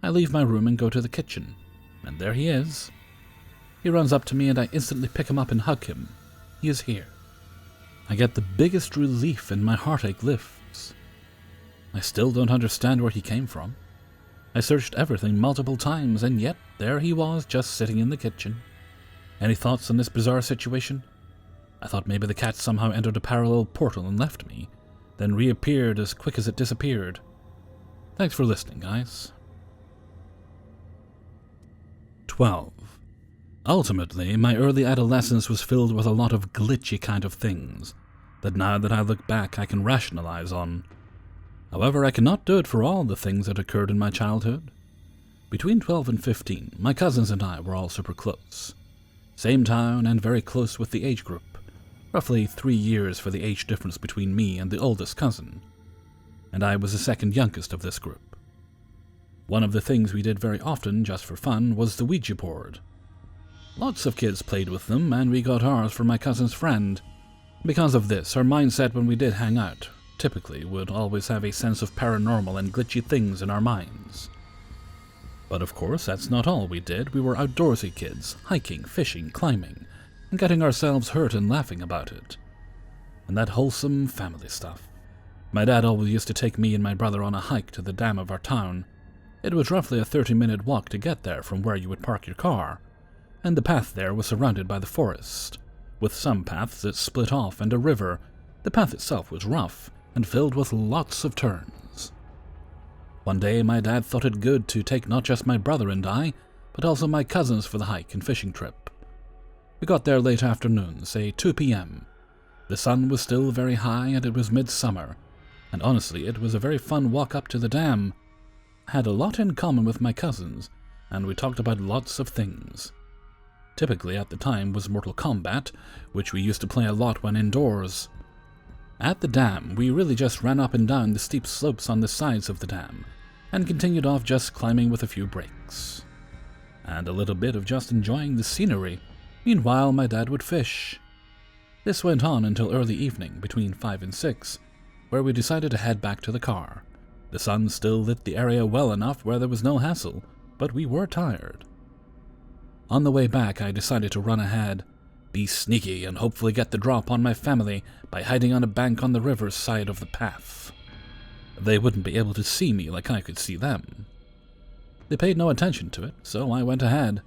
I leave my room and go to the kitchen, and there he is. He runs up to me and I instantly pick him up and hug him. He is here. I get the biggest relief and my heartache lifts. I still don't understand where he came from. I searched everything multiple times, and yet there he was, just sitting in the kitchen. Any thoughts on this bizarre situation? I thought maybe the cat somehow entered a parallel portal and left me, then reappeared as quick as it disappeared. Thanks for listening, guys. 12. Ultimately, my early adolescence was filled with a lot of glitchy kind of things that now that I look back I can rationalize on. However, I cannot do it for all the things that occurred in my childhood. Between 12 and 15, my cousins and I were all super close. Same town and very close with the age group. Roughly 3 years for the age difference between me and the oldest cousin. And I was the second youngest of this group. One of the things we did very often, just for fun, was the Ouija board. Lots of kids played with them, and we got ours from my cousin's friend. Because of this, our mindset when we did hang out typically would always have a sense of paranormal and glitchy things in our minds. But of course, that's not all we did. We were outdoorsy kids, hiking, fishing, climbing, and getting ourselves hurt and laughing about it. And that wholesome family stuff. My dad always used to take me and my brother on a hike to the dam of our town. It was roughly a 30-minute walk to get there from where you would park your car, and the path there was surrounded by the forest, with some paths that split off and a river. The path itself was rough and filled with lots of turns. One day my dad thought it good to take not just my brother and I, but also my cousins for the hike and fishing trip. We got there late afternoon, say 2 p.m. The sun was still very high and it was midsummer, and honestly it was a very fun walk up to the dam. I had a lot in common with my cousins, and we talked about lots of things. Typically at the time was Mortal Kombat, which we used to play a lot when indoors. At the dam, we really just ran up and down the steep slopes on the sides of the dam, and continued off just climbing with a few breaks. And a little bit of just enjoying the scenery. Meanwhile, my dad would fish. This went on until early evening, between 5 and 6, where we decided to head back to the car. The sun still lit the area well enough where there was no hassle, but we were tired. On the way back, I decided to run ahead, be sneaky, and hopefully get the drop on my family by hiding on a bank on the river side of the path. They wouldn't be able to see me like I could see them. They paid no attention to it, so I went ahead.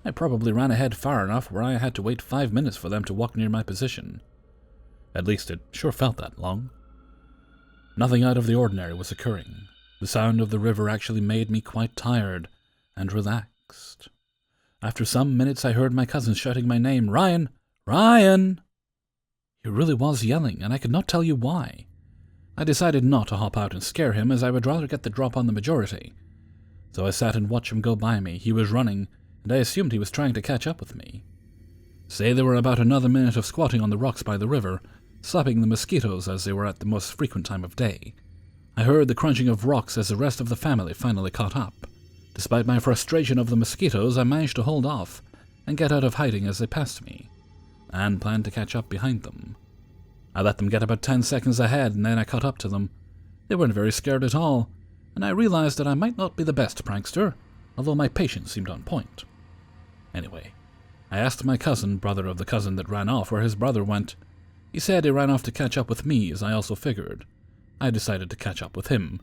I probably ran ahead far enough where I had to wait 5 minutes for them to walk near my position. At least it sure felt that long. Nothing out of the ordinary was occurring. The sound of the river actually made me quite tired and relaxed. After some minutes I heard my cousin shouting my name, "Ryan! Ryan!" He really was yelling, and I could not tell you why. I decided not to hop out and scare him, as I would rather get the drop on the majority. So I sat and watched him go by me. He was running, and I assumed he was trying to catch up with me. Say there were about another minute of squatting on the rocks by the river, slapping the mosquitoes as they were at the most frequent time of day. I heard the crunching of rocks as the rest of the family finally caught up. Despite my frustration of the mosquitoes, I managed to hold off and get out of hiding as they passed me, and planned to catch up behind them. I let them get about 10 seconds ahead, and then I caught up to them. They weren't very scared at all, and I realized that I might not be the best prankster, although my patience seemed on point. Anyway, I asked my cousin, brother of the cousin that ran off, where his brother went. He said he ran off to catch up with me, as I also figured. I decided to catch up with him.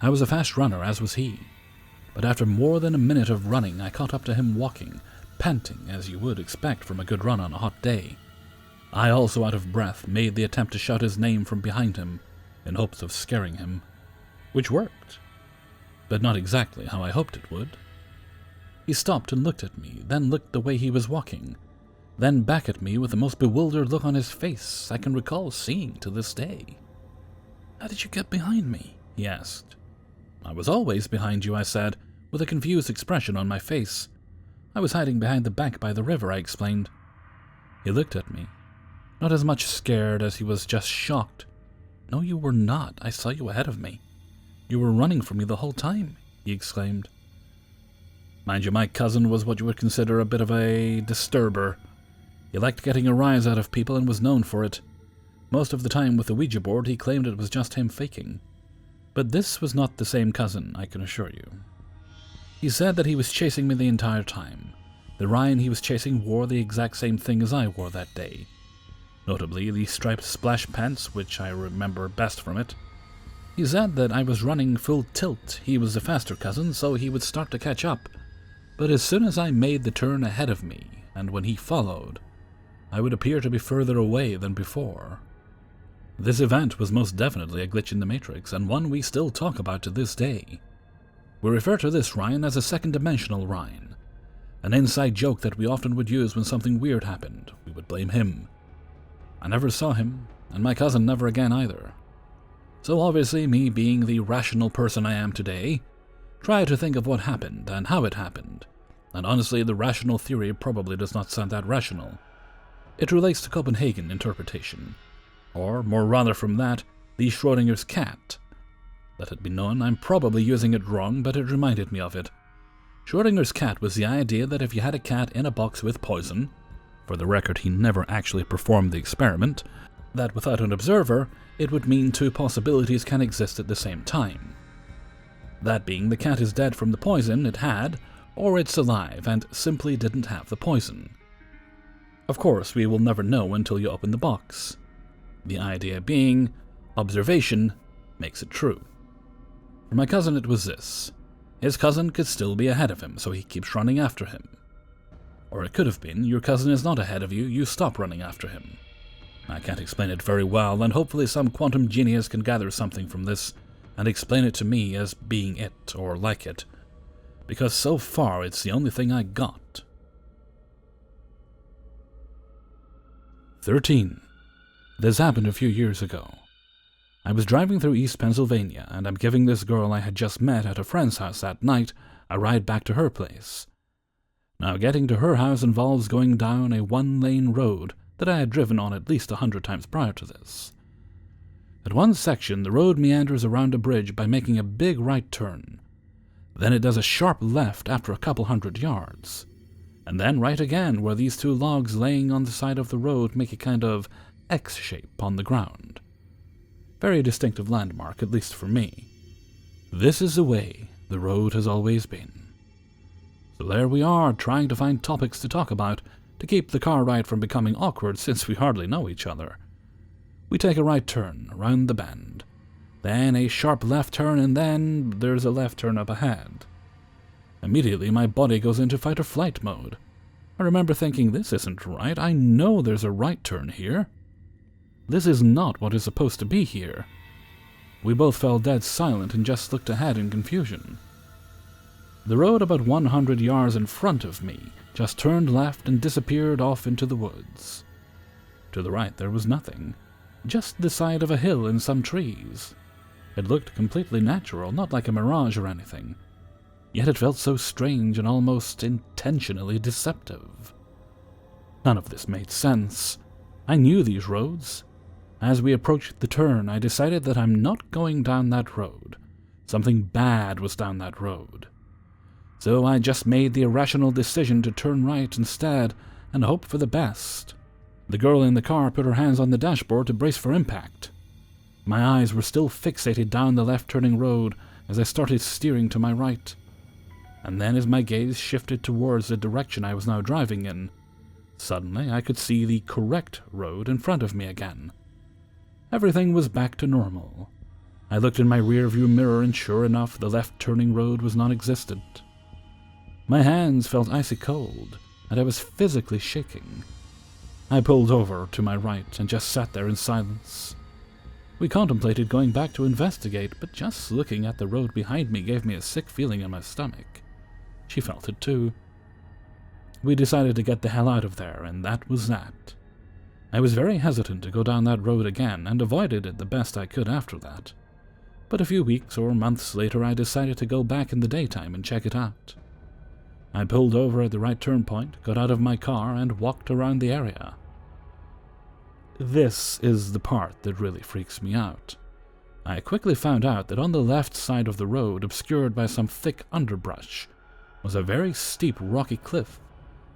I was a fast runner, as was he. But after more than a minute of running, I caught up to him walking, panting as you would expect from a good run on a hot day. I, also out of breath, made the attempt to shout his name from behind him, in hopes of scaring him, which worked, but not exactly how I hoped it would. He stopped and looked at me, then looked the way he was walking, then back at me with the most bewildered look on his face I can recall seeing to this day. "How did you get behind me?" he asked. "I was always behind you," I said, with a confused expression on my face. "I was hiding behind the bank by the river," I explained. He looked at me. not as much scared as he was just shocked. "No, you were not. I saw you ahead of me. You were running from me the whole time," he exclaimed. Mind you, my cousin was what you would consider a bit of a disturber. He liked getting a rise out of people and was known for it. Most of the time with the Ouija board, he claimed it was just him faking. But this was not the same cousin, I can assure you. He said that he was chasing me the entire time. The Ryan he was chasing wore the exact same thing as I wore that day. Notably, the striped splash pants, which I remember best from it. He said that I was running full tilt. He was the faster cousin, so he would start to catch up. But as soon as I made the turn ahead of me, and when he followed, I would appear to be further away than before. This event was most definitely a glitch in the Matrix, and one we still talk about to this day. We refer to this Ryan as a second-dimensional Ryan, an inside joke that we often would use when something weird happened. We would blame him. I never saw him, and my cousin never again either. So obviously, me being the rational person I am today, try to think of what happened and how it happened, and honestly the rational theory probably does not sound that rational. It relates to Copenhagen interpretation, or more rather from that, the Schrodinger's cat. Let it be known, I'm probably using it wrong, but it reminded me of it. Schrodinger's cat was the idea that if you had a cat in a box with poison, for the record he never actually performed the experiment, that without an observer, it would mean two possibilities can exist at the same time. That being the cat is dead from the poison it had, or it's alive and simply didn't have the poison. Of course, we will never know until you open the box. The idea being, observation makes it true. For my cousin it was this. His cousin could still be ahead of him, so he keeps running after him. Or it could have been, your cousin is not ahead of you, you stop running after him. I can't explain it very well, and hopefully some quantum genius can gather something from this and explain it to me as being it or like it, because so far it's the only thing I got. 13. This happened a few years ago. I was driving through East Pennsylvania, and I'm giving this girl I had just met at a friend's house that night a ride back to her place. Now, getting to her house involves going down a one-lane road that I had driven on at least 100 times prior to this. At one section, the road meanders around a bridge by making a big right turn. Then it does a sharp left after a couple 100 yards. And then right again, where these two logs laying on the side of the road make a kind of X shape on the ground. Very distinctive landmark, at least for me. This is the way the road has always been. So there we are, trying to find topics to talk about to keep the car ride from becoming awkward since we hardly know each other. We take a right turn around the bend, then a sharp left turn, and then there's a left turn up ahead. Immediately my body goes into fight or flight mode. I remember thinking, this isn't right, I know there's a right turn here. This is not what is supposed to be here. We both fell dead silent and just looked ahead in confusion. The road about 100 yards in front of me just turned left and disappeared off into the woods. To the right there was nothing, just the side of a hill and some trees. It looked completely natural, not like a mirage or anything. Yet it felt so strange and almost intentionally deceptive. None of this made sense. I knew these roads. As we approached the turn, I decided that I'm not going down that road. Something bad was down that road. So I just made the irrational decision to turn right instead and hope for the best. The girl in the car put her hands on the dashboard to brace for impact. My eyes were still fixated down the left-turning road as I started steering to my right. And then as my gaze shifted towards the direction I was now driving in, suddenly I could see the correct road in front of me again. Everything was back to normal. I looked in my rearview mirror and sure enough, the left-turning road was non-existent. My hands felt icy cold, and I was physically shaking. I pulled over to my right and just sat there in silence. We contemplated going back to investigate, but just looking at the road behind me gave me a sick feeling in my stomach. She felt it too. We decided to get the hell out of there, and that was that. I was very hesitant to go down that road again, and avoided it the best I could after that. But a few weeks or months later I decided to go back in the daytime and check it out. I pulled over at the right turn point, got out of my car, and walked around the area. This is the part that really freaks me out. I quickly found out that on the left side of the road, obscured by some thick underbrush, was a very steep rocky cliff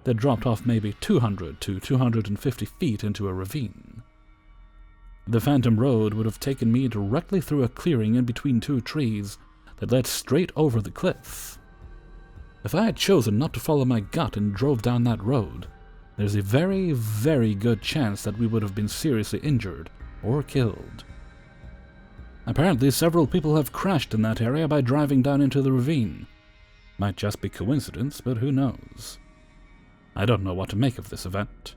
that dropped off maybe 200 to 250 feet into a ravine. The phantom road would have taken me directly through a clearing in between two trees that led straight over the cliff. If I had chosen not to follow my gut and drove down that road, there's a very, very good chance that we would have been seriously injured or killed. Apparently, several people have crashed in that area by driving down into the ravine. Might just be coincidence, but who knows? I don't know what to make of this event.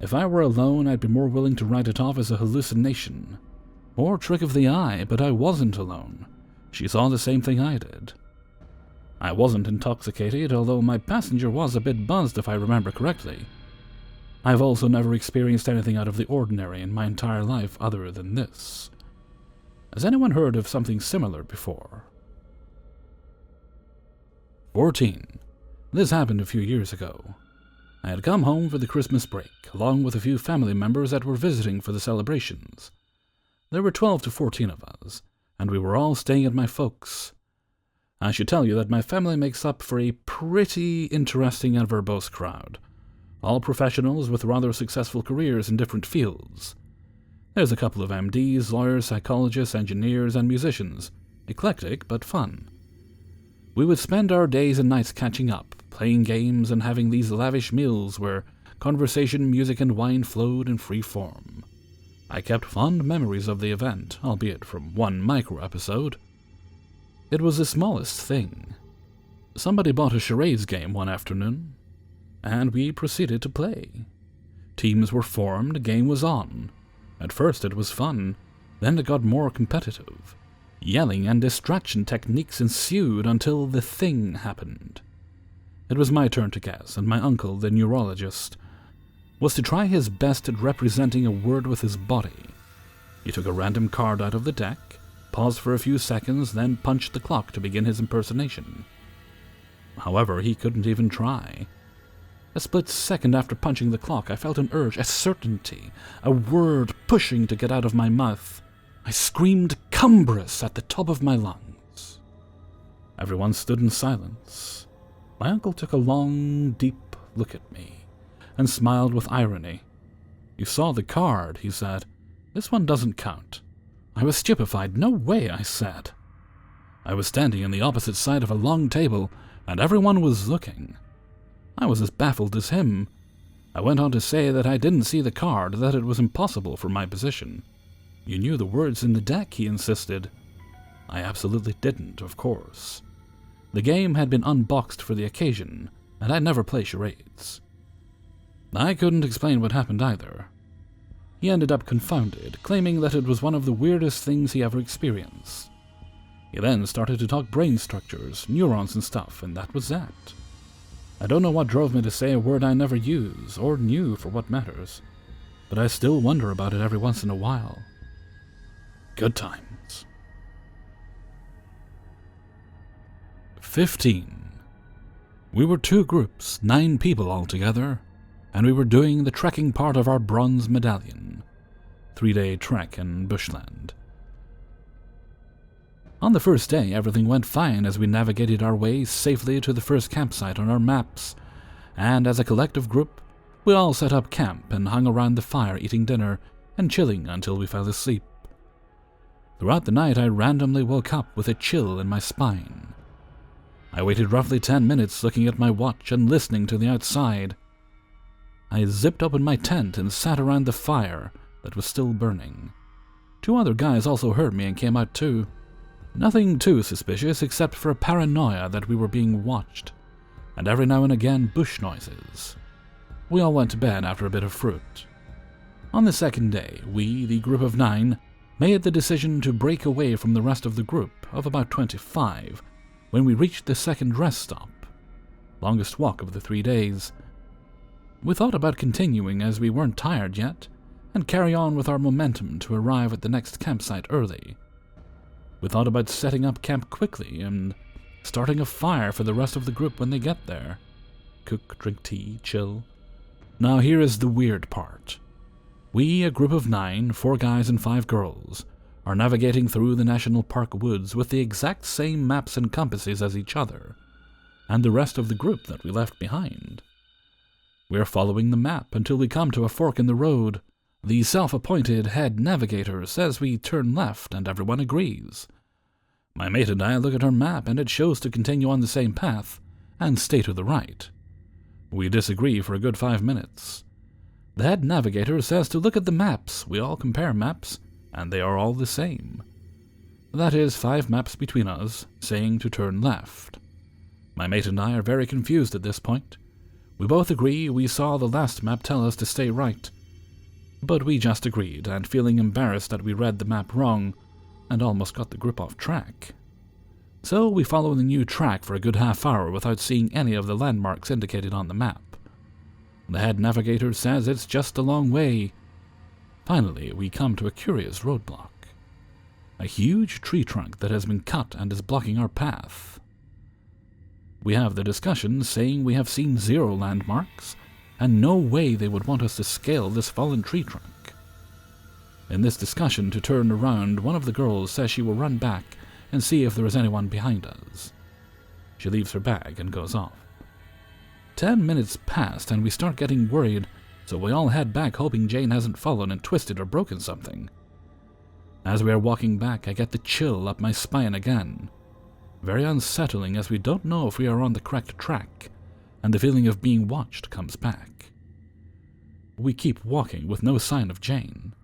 If I were alone, I'd be more willing to write it off as a hallucination or trick of the eye, but I wasn't alone. She saw the same thing I did. I wasn't intoxicated, although my passenger was a bit buzzed if I remember correctly. I've also never experienced anything out of the ordinary in my entire life other than this. Has anyone heard of something similar before? 14. This happened a few years ago. I had come home for the Christmas break, along with a few family members that were visiting for the celebrations. There were 12 to 14 of us, and we were all staying at my folks'. I should tell you that my family makes up for a pretty interesting and verbose crowd, all professionals with rather successful careers in different fields. There's a couple of MDs, lawyers, psychologists, engineers, and musicians, eclectic but fun. We would spend our days and nights catching up, playing games, and having these lavish meals where conversation, music, and wine flowed in free form. I kept fond memories of the event, albeit from one micro-episode. It was the smallest thing. Somebody bought a charades game one afternoon, and we proceeded to play. Teams were formed, the game was on. At first it was fun, then it got more competitive. Yelling and distraction techniques ensued until the thing happened. It was my turn to guess, and my uncle, the neurologist, was to try his best at representing a word with his body. He took a random card out of the deck, paused for a few seconds, then punched the clock to begin his impersonation. However, he couldn't even try. A split second after punching the clock, I felt an urge, a certainty, a word pushing to get out of my mouth. I screamed cumbrous at the top of my lungs. Everyone stood in silence. My uncle took a long, deep look at me and smiled with irony. "You saw the card," he said. "This one doesn't count." I was stupefied. "No way," I said. I was standing on the opposite side of a long table, and everyone was looking. I was as baffled as him. I went on to say that I didn't see the card, that it was impossible for my position. "You knew the words in the deck," he insisted. I absolutely didn't, of course. The game had been unboxed for the occasion, and I'd never play charades. I couldn't explain what happened either. He ended up confounded, claiming that it was one of the weirdest things he ever experienced. He then started to talk brain structures, neurons and stuff, and that was that. I don't know what drove me to say a word I never use, or knew for what matters, but I still wonder about it every once in a while. Good times. 15. We were two groups, 9 people altogether, and we were doing the trekking part of our bronze medallion. 3-day trek in bushland. On the first day, everything went fine as we navigated our way safely to the first campsite on our maps, and as a collective group, we all set up camp and hung around the fire eating dinner and chilling until we fell asleep. Throughout the night, I randomly woke up with a chill in my spine. I waited roughly 10 minutes looking at my watch and listening to the outside. I zipped open my tent and sat around the fire that was still burning. 2 other guys also heard me and came out too. Nothing too suspicious except for a paranoia that we were being watched, and every now and again bush noises. We all went to bed after a bit of fruit. On the second day, we, the group of 9, made the decision to break away from the rest of the group of about 25 when we reached the second rest stop, longest walk of the 3 days. We thought about continuing as we weren't tired yet, and carry on with our momentum to arrive at the next campsite early. We thought about setting up camp quickly and starting a fire for the rest of the group when they get there. Cook, drink tea, chill. Now here is the weird part. We, a group of 9, 4 guys and 5 girls, are navigating through the national park woods with the exact same maps and compasses as each other, and the rest of the group that we left behind. We are following the map until we come to a fork in the road. The self-appointed head navigator says we turn left, and everyone agrees. My mate and I look at our map, and it shows to continue on the same path and stay to the right. We disagree for a good 5 minutes. The head navigator says to look at the maps. We all compare maps, and they are all the same. That is 5 maps between us, saying to turn left. My mate and I are very confused at this point. We both agree we saw the last map tell us to stay right, but we just agreed, and feeling embarrassed that we read the map wrong, and almost got the group off track. So we follow the new track for a good half hour without seeing any of the landmarks indicated on the map. The head navigator says it's just a long way. Finally, we come to a curious roadblock. A huge tree trunk that has been cut and is blocking our path. We have the discussion saying we have seen 0 landmarks, and no way they would want us to scale this fallen tree trunk. In this discussion to turn around, one of the girls says she will run back and see if there is anyone behind us. She leaves her bag and goes off. 10 minutes passed and we start getting worried, so we all head back hoping Jane hasn't fallen and twisted or broken something. As we are walking back, I get the chill up my spine again. Very unsettling, as we don't know if we are on the correct track, and the feeling of being watched comes back. We keep walking with no sign of Jane.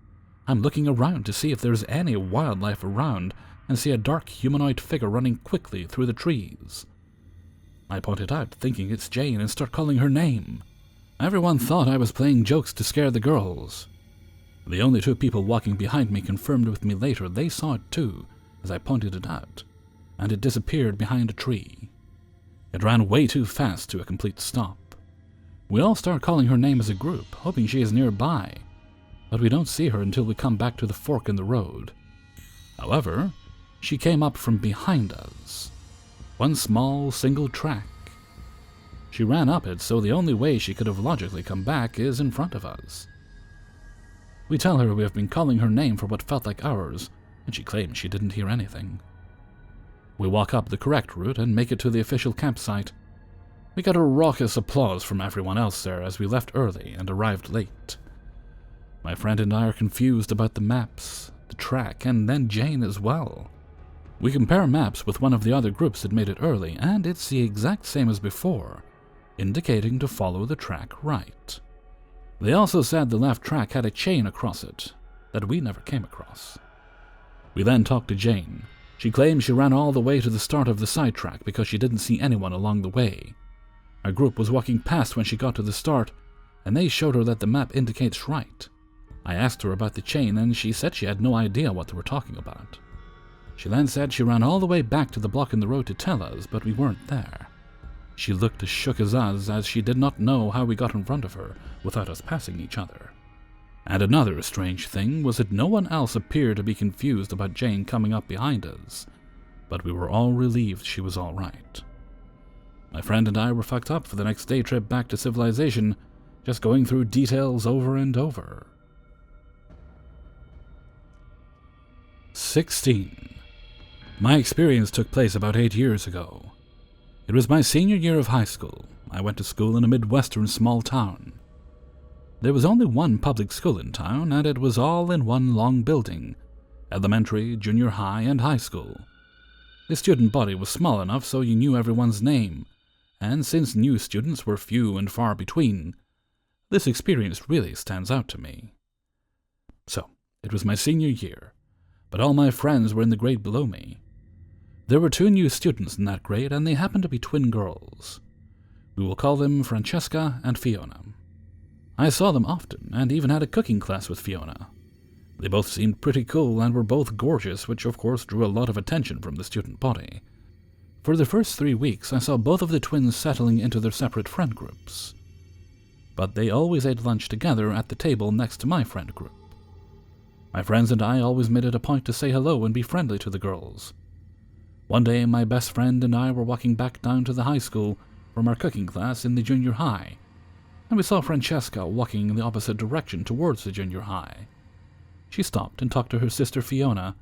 I'm looking around to see if there's any wildlife around and see a dark humanoid figure running quickly through the trees. I point it out, thinking it's Jane, and start calling her name. Everyone thought I was playing jokes to scare the girls. The only 2 people walking behind me confirmed with me later they saw it too, as I pointed it out, and it disappeared behind a tree. It ran way too fast to a complete stop. We all start calling her name as a group, hoping she is nearby, but we don't see her until we come back to the fork in the road. However, she came up from behind us. One small, single track. She ran up it, so the only way she could have logically come back is in front of us. We tell her we have been calling her name for what felt like hours, and she claims she didn't hear anything. We walk up the correct route and make it to the official campsite. We got a raucous applause from everyone else there as we left early and arrived late. My friend and I are confused about the maps, the track, and then Jane as well. We compare maps with one of the other groups that made it early, and it's the exact same as before, indicating to follow the track right. They also said the left track had a chain across it that we never came across. We then talked to Jane. She claims she ran all the way to the start of the side track because she didn't see anyone along the way. Our group was walking past when she got to the start, and they showed her that the map indicates right. I asked her about the chain, and she said she had no idea what they were talking about. She then said she ran all the way back to the block in the road to tell us, but we weren't there. She looked as shook as us, as she did not know how we got in front of her without us passing each other. And another strange thing was that no one else appeared to be confused about Jane coming up behind us, but we were all relieved she was all right. My friend and I were fucked up for the next day trip back to civilization, just going through details over and over. 16. My experience took place about 8 years ago. It was my senior year of high school. I went to school in a Midwestern small town. There was only one public school in town, and it was all in one long building, elementary, junior high, and high school. The student body was small enough so you knew everyone's name, and since new students were few and far between, this experience really stands out to me. So, it was my senior year, but all my friends were in the grade below me. There were 2 new students in that grade, and they happened to be twin girls. We will call them Francesca and Fiona. I saw them often, and even had a cooking class with Fiona. They both seemed pretty cool and were both gorgeous, which of course drew a lot of attention from the student body. For the first 3 weeks, I saw both of the twins settling into their separate friend groups. But they always ate lunch together at the table next to my friend group. My friends and I always made it a point to say hello and be friendly to the girls. One day, my best friend and I were walking back down to the high school from our cooking class in the junior high, and we saw Francesca walking in the opposite direction towards the junior high. She stopped and talked to her sister Fiona,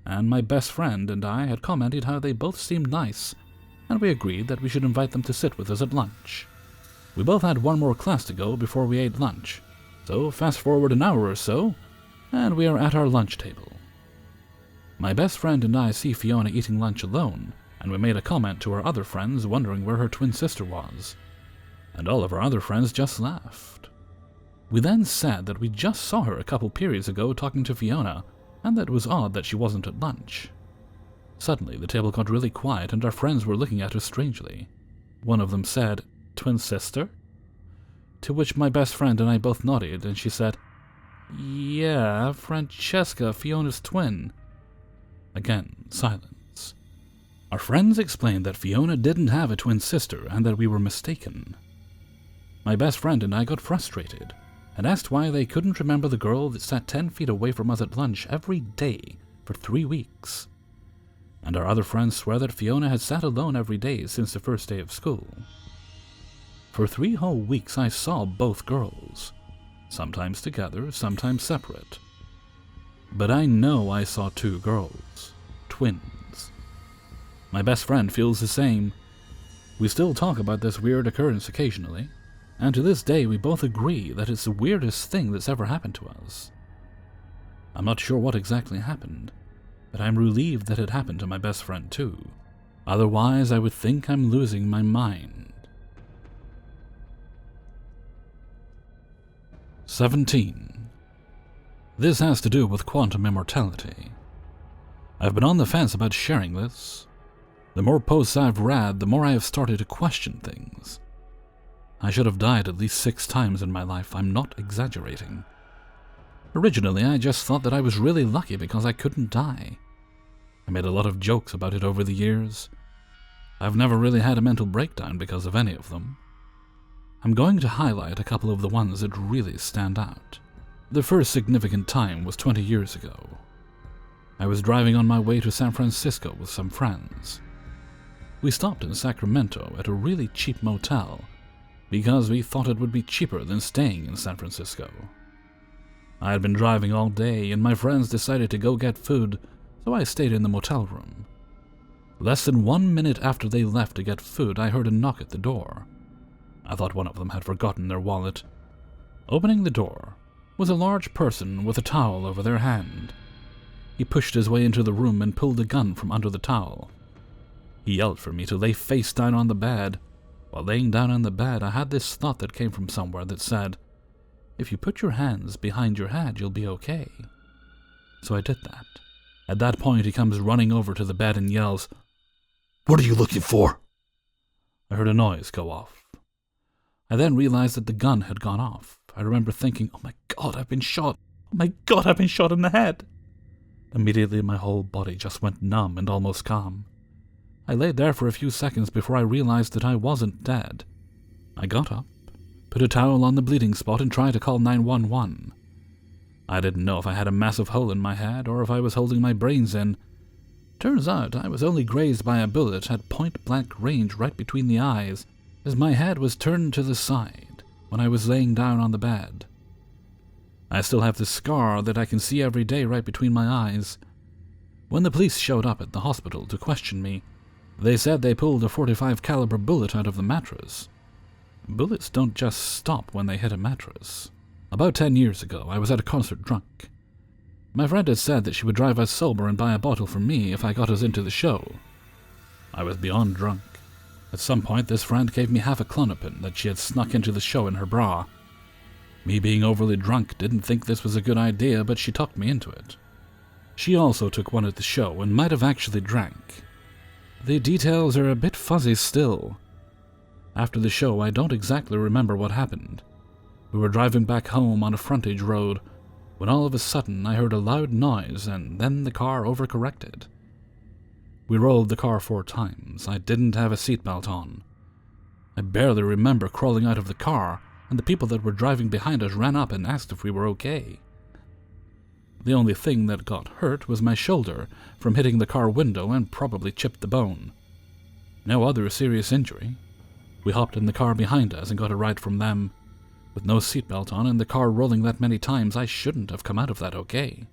and my best friend and I had commented how they both seemed nice, and we agreed that we should invite them to sit with us at lunch. We both had one more class to go before we ate lunch, so fast forward an hour or so, and we are at our lunch table. My best friend and I see Fiona eating lunch alone, and we made a comment to our other friends wondering where her twin sister was, and all of our other friends just laughed. We then said that we just saw her a couple periods ago talking to Fiona, and that it was odd that she wasn't at lunch. Suddenly, the table got really quiet and our friends were looking at us strangely. One of them said, "Twin sister?" To which my best friend and I both nodded, and she said, "Yeah, Francesca, Fiona's twin." Again, silence. Our friends explained that Fiona didn't have a twin sister and that we were mistaken. My best friend and I got frustrated and asked why they couldn't remember the girl that sat 10 feet away from us at lunch every day for 3 weeks. And our other friends swear that Fiona had sat alone every day since the first day of school. For 3 whole weeks I saw both girls, sometimes together, sometimes separate. But I know I saw 2 girls, twins. My best friend feels the same. We still talk about this weird occurrence occasionally, and to this day we both agree that it's the weirdest thing that's ever happened to us. I'm not sure what exactly happened, but I'm relieved that it happened to my best friend too. Otherwise, I would think I'm losing my mind. 17. This has to do with quantum immortality. I've been on the fence about sharing this. The more posts I've read, the more I have started to question things. I should have died at least 6 times in my life, I'm not exaggerating. Originally, I just thought that I was really lucky because I couldn't die. I made a lot of jokes about it over the years. I've never really had a mental breakdown because of any of them. I'm going to highlight a couple of the ones that really stand out. The first significant time was 20 years ago. I was driving on my way to San Francisco with some friends. We stopped in Sacramento at a really cheap motel because we thought it would be cheaper than staying in San Francisco. I had been driving all day and my friends decided to go get food, so I stayed in the motel room. Less than 1 minute after they left to get food, I heard a knock at the door. I thought one of them had forgotten their wallet. Opening the door was a large person with a towel over their hand. He pushed his way into the room and pulled a gun from under the towel. He yelled for me to lay face down on the bed. While laying down on the bed, I had this thought that came from somewhere that said, "If you put your hands behind your head, you'll be okay." So I did that. At that point, he comes running over to the bed and yells, "What are you looking for?" I heard a noise go off. I then realized that the gun had gone off. I remember thinking, "Oh my God, I've been shot. Oh my God, I've been shot in the head." Immediately, my whole body just went numb and almost calm. I lay there for a few seconds before I realized that I wasn't dead. I got up, put a towel on the bleeding spot, and tried to call 911. I didn't know if I had a massive hole in my head or if I was holding my brains in. Turns out I was only grazed by a bullet at point-blank range right between the eyes, as my head was turned to the side when I was laying down on the bed. I still have this scar that I can see every day right between my eyes. When the police showed up at the hospital to question me, they said they pulled a .45 caliber bullet out of the mattress. Bullets don't just stop when they hit a mattress. About 10 years ago, I was at a concert drunk. My friend had said that she would drive us sober and buy a bottle for me if I got us into the show. I was beyond drunk. At some point, this friend gave me half a Klonopin that she had snuck into the show in her bra. Me being overly drunk didn't think this was a good idea, but she talked me into it. She also took one at the show and might have actually drank. The details are a bit fuzzy still. After the show, I don't exactly remember what happened. We were driving back home on a frontage road when all of a sudden I heard a loud noise and then the car overcorrected. We rolled the car 4 times. I didn't have a seatbelt on. I barely remember crawling out of the car, and the people that were driving behind us ran up and asked if we were okay. The only thing that got hurt was my shoulder from hitting the car window and probably chipped the bone. No other serious injury. We hopped in the car behind us and got a ride from them. With no seatbelt on and the car rolling that many times, I shouldn't have come out of that okay.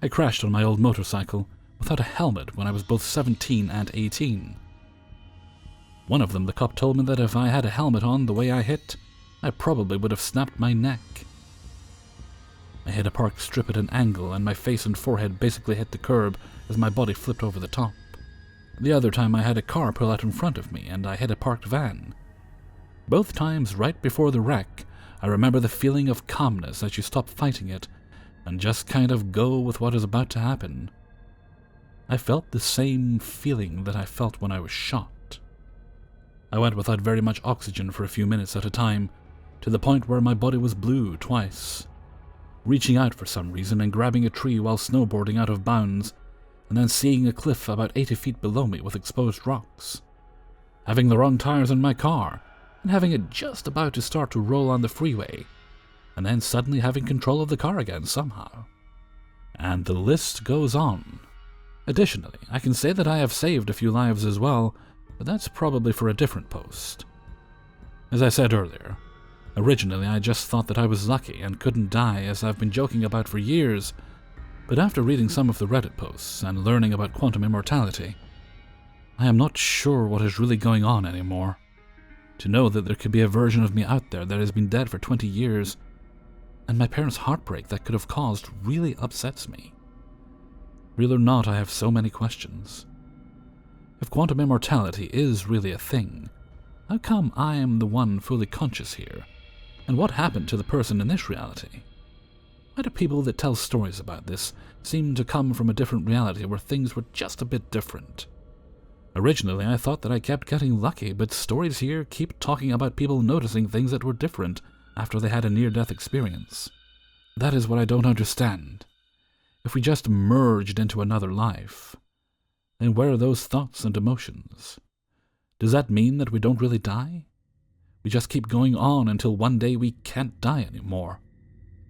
I crashed on my old motorcycle without a helmet when I was both 17 and 18. One of them, the cop told me that if I had a helmet on the way I hit, I probably would have snapped my neck. I hit a parked strip at an angle and my face and forehead basically hit the curb as my body flipped over the top. The other time I had a car pull out in front of me and I hit a parked van. Both times right before the wreck, I remember the feeling of calmness as you stop fighting it and just kind of go with what is about to happen. I felt the same feeling that I felt when I was shot. I went without very much oxygen for a few minutes at a time, to the point where my body was blue twice. Reaching out for some reason and grabbing a tree while snowboarding out of bounds, and then seeing a cliff about 80 feet below me with exposed rocks. Having the wrong tires on my car, and having it just about to start to roll on the freeway, and then suddenly having control of the car again somehow. And the list goes on. Additionally, I can say that I have saved a few lives as well, but that's probably for a different post. As I said earlier, originally I just thought that I was lucky and couldn't die, as I've been joking about for years, but after reading some of the Reddit posts and learning about quantum immortality, I am not sure what is really going on anymore. To know that there could be a version of me out there that has been dead for 20 years, and my parents' heartbreak that could have caused really upsets me. Real or not, I have so many questions. If quantum immortality is really a thing, how come I am the one fully conscious here? And what happened to the person in this reality? Why do people that tell stories about this seem to come from a different reality where things were just a bit different? Originally, I thought that I kept getting lucky, but stories here keep talking about people noticing things that were different after they had a near-death experience. That is what I don't understand. If we just merged into another life, then where are those thoughts and emotions? Does that mean that we don't really die? We just keep going on until one day we can't die anymore.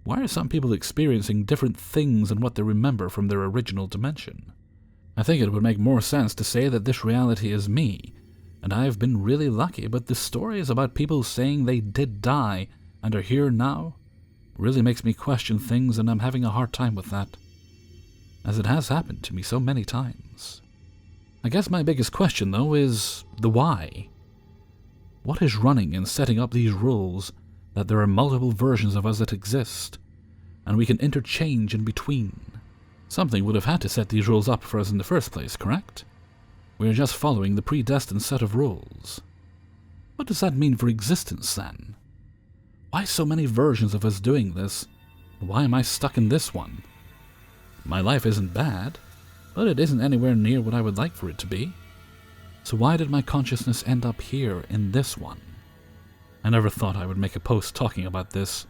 Why are some people experiencing different things than what they remember from their original dimension? I think it would make more sense to say that this reality is me, and I have been really lucky, but the stories about people saying they did die and are here now really makes me question things, and I'm having a hard time with that, as it has happened to me so many times. I guess my biggest question, though, is the why. What is running and setting up these rules that there are multiple versions of us that exist, and we can interchange in between? Something would have had to set these rules up for us in the first place, correct? We are just following the predestined set of rules. What does that mean for existence, then? Why so many versions of us doing this? Why am I stuck in this one? My life isn't bad, but it isn't anywhere near what I would like for it to be. So why did my consciousness end up here in this one? I never thought I would make a post talking about this,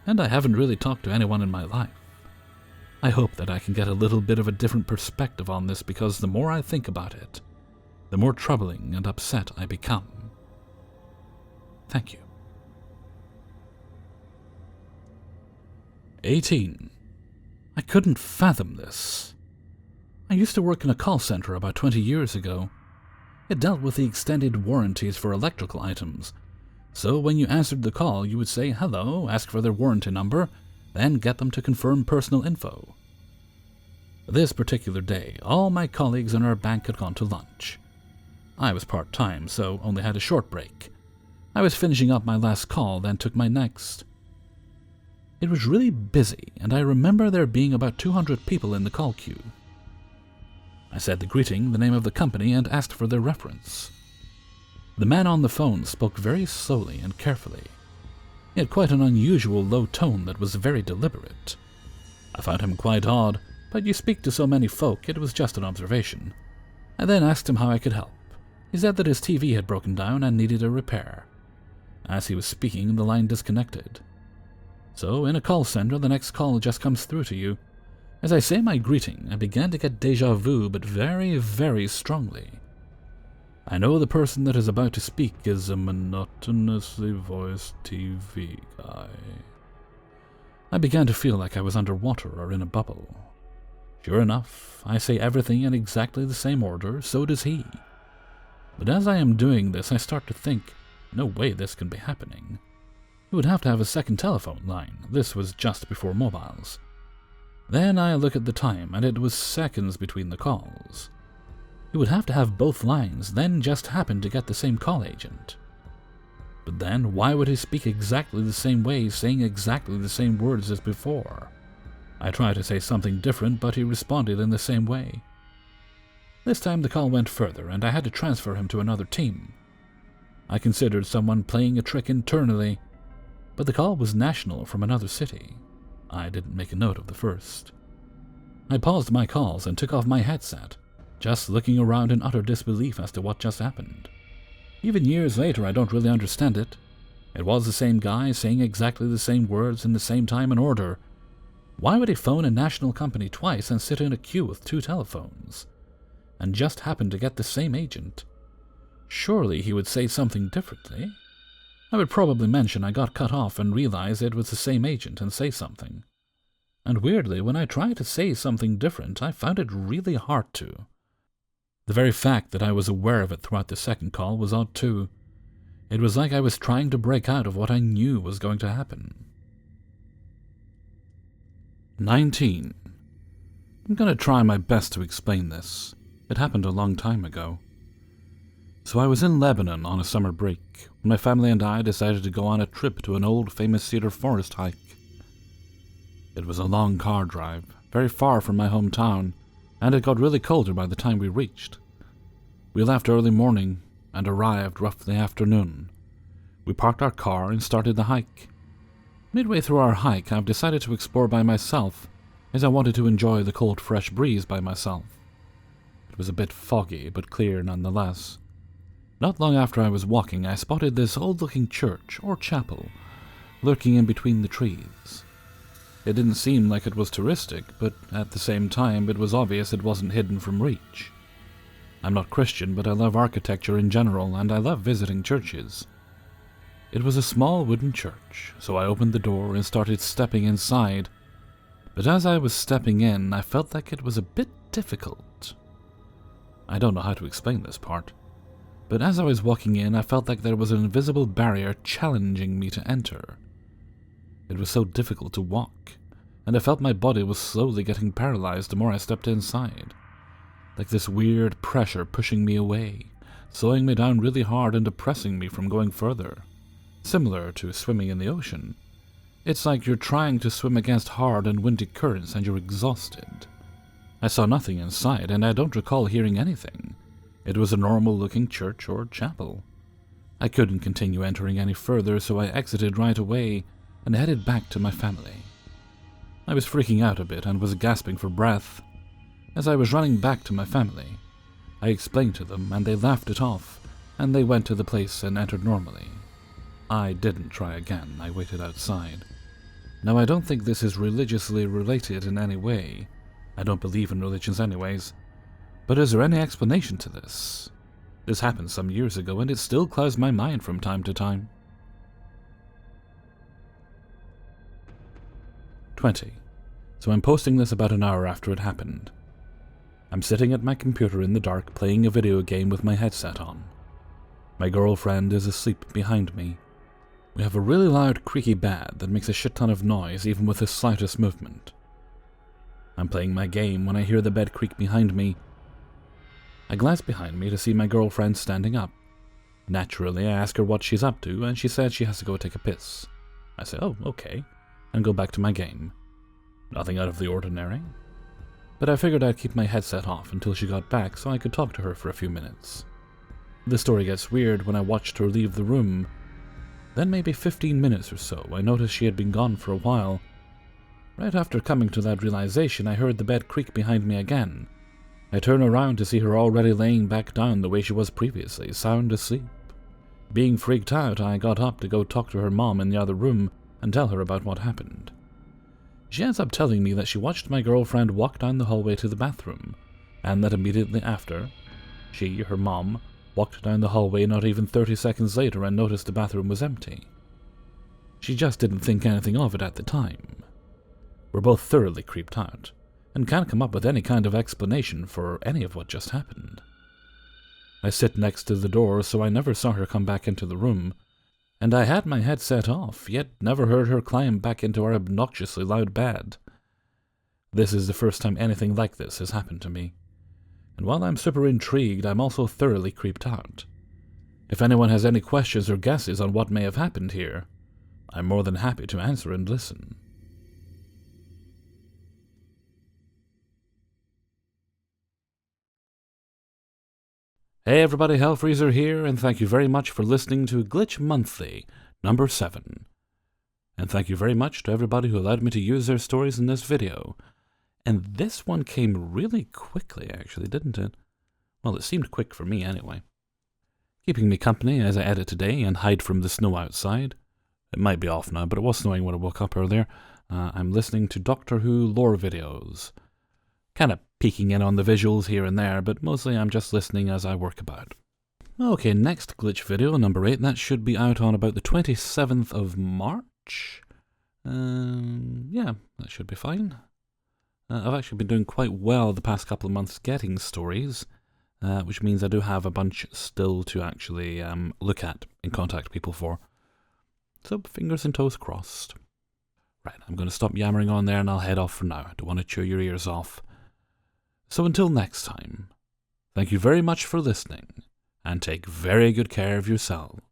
and I haven't really talked to anyone in my life. I hope that I can get a little bit of a different perspective on this, because the more I think about it, the more troubling and upset I become. Thank you. 18. I couldn't fathom this. I used to work in a call center about 20 years ago. It dealt with the extended warranties for electrical items. So when you answered the call, you would say hello, ask for their warranty number, then get them to confirm personal info. This particular day, all my colleagues in our bank had gone to lunch. I was part-time, so only had a short break. I was finishing up my last call, then took my next. It was really busy, and I remember there being about 200 people in the call queue. I said the greeting, the name of the company, and asked for their reference. The man on the phone spoke very slowly and carefully. He had quite an unusual low tone that was very deliberate. I found him quite odd, but you speak to so many folk, it was just an observation. I then asked him how I could help. He said that his TV had broken down and needed a repair. As he was speaking, the line disconnected. So, in a call center, the next call just comes through to you. As I say my greeting, I began to get déjà vu, but very, very strongly. I know the person that is about to speak is a monotonously voiced TV guy. I began to feel like I was underwater or in a bubble. Sure enough, I say everything in exactly the same order, so does he. But as I am doing this, I start to think, no way this can be happening. He would have to have a second telephone line. This was just before mobiles. Then I look at the time, and it was seconds between the calls. He would have to have both lines, then just happen to get the same call agent. But then, why would he speak exactly the same way, saying exactly the same words as before? I tried to say something different, but he responded in the same way. This time the call went further, and I had to transfer him to another team. I considered someone playing a trick internally, but the call was national from another city. I didn't make a note of the first. I paused my calls and took off my headset, just looking around in utter disbelief as to what just happened. Even years later, I don't really understand it. It was the same guy saying exactly the same words in the same time and order. Why would he phone a national company twice and sit in a queue with 2 telephones? And just happen to get the same agent? Surely he would say something differently. I would probably mention I got cut off and realize it was the same agent and say something. And weirdly, when I tried to say something different, I found it really hard to. The very fact that I was aware of it throughout the second call was odd too. It was like I was trying to break out of what I knew was going to happen. 19. I'm going to try my best to explain this. It happened a long time ago. So I was in Lebanon on a summer break when my family and I decided to go on a trip to an old famous cedar forest hike. It was a long car drive, very far from my hometown, and it got really colder by the time we reached. We left early morning and arrived roughly afternoon. We parked our car and started the hike. Midway through our hike, I've decided to explore by myself, as I wanted to enjoy the cold, fresh breeze by myself. It was a bit foggy, but clear nonetheless. Not long after I was walking, I spotted this old-looking church, or chapel, lurking in between the trees. It didn't seem like it was touristic, but at the same time it was obvious it wasn't hidden from reach. I'm not Christian, but I love architecture in general, and I love visiting churches. It was a small wooden church, so I opened the door and started stepping inside. But as I was stepping in, I felt like it was a bit difficult. I don't know how to explain this part, but as I was walking in, I felt like there was an invisible barrier challenging me to enter. It was so difficult to walk, and I felt my body was slowly getting paralyzed the more I stepped inside. Like this weird pressure pushing me away, slowing me down really hard and depressing me from going further. Similar to swimming in the ocean. It's like you're trying to swim against hard and windy currents and you're exhausted. I saw nothing inside, and I don't recall hearing anything. It was a normal-looking church or chapel. I couldn't continue entering any further, so I exited right away and headed back to my family. I was freaking out a bit and was gasping for breath. As I was running back to my family, I explained to them, and they laughed it off, and they went to the place and entered normally. I didn't try again. I waited outside. Now, I don't think this is religiously related in any way. I don't believe in religions anyways. But is there any explanation to this? This happened some years ago, and it still clouds my mind from time to time. 20. So I'm posting this about an hour after it happened. I'm sitting at my computer in the dark playing a video game with my headset on. My girlfriend is asleep behind me. We have a really loud creaky bed that makes a shit ton of noise even with the slightest movement. I'm playing my game when I hear the bed creak behind me. I glance behind me to see my girlfriend standing up. Naturally, I ask her what she's up to, and she said she has to go take a piss. I say, oh, okay, and go back to my game. Nothing out of the ordinary. But I figured I'd keep my headset off until she got back so I could talk to her for a few minutes. The story gets weird when I watched her leave the room. Then maybe 15 minutes or so, I noticed she had been gone for a while. Right after coming to that realization, I heard the bed creak behind me again. I turned around to see her already laying back down the way she was previously, sound asleep. Being freaked out, I got up to go talk to her mom in the other room and tell her about what happened. She ends up telling me that she watched my girlfriend walk down the hallway to the bathroom, and that immediately after, she, her mom, walked down the hallway not even 30 seconds later and noticed the bathroom was empty. She just didn't think anything of it at the time. We're both thoroughly creeped out, and can't come up with any kind of explanation for any of what just happened. I sit next to the door, so I never saw her come back into the room, and I had my headset off, yet never heard her climb back into our obnoxiously loud bed. This is the first time anything like this has happened to me, and while I'm super intrigued, I'm also thoroughly creeped out. If anyone has any questions or guesses on what may have happened here, I'm more than happy to answer and listen. Hey everybody, Hellfreezer here, and thank you very much for listening to Glitch Monthly, number 7. And thank you very much to everybody who allowed me to use their stories in this video. And this one came really quickly, actually, didn't it? Well, it seemed quick for me anyway. Keeping me company as I edit today and hide from the snow outside. It might be off now, but it was snowing when I woke up earlier. I'm listening to Doctor Who lore videos. Kind of peeking in on the visuals here and there, but mostly I'm just listening as I work about. Okay, next glitch video, number 8, that should be out on about the 27th of March. Yeah, that should be fine. I've actually been doing quite well the past couple of months getting stories, which means I do have a bunch still to actually look at and contact people for. So, fingers and toes crossed. Right, I'm going to stop yammering on there and I'll head off for now. I don't want to chew your ears off. So until next time, thank you very much for listening, and take very good care of yourselves.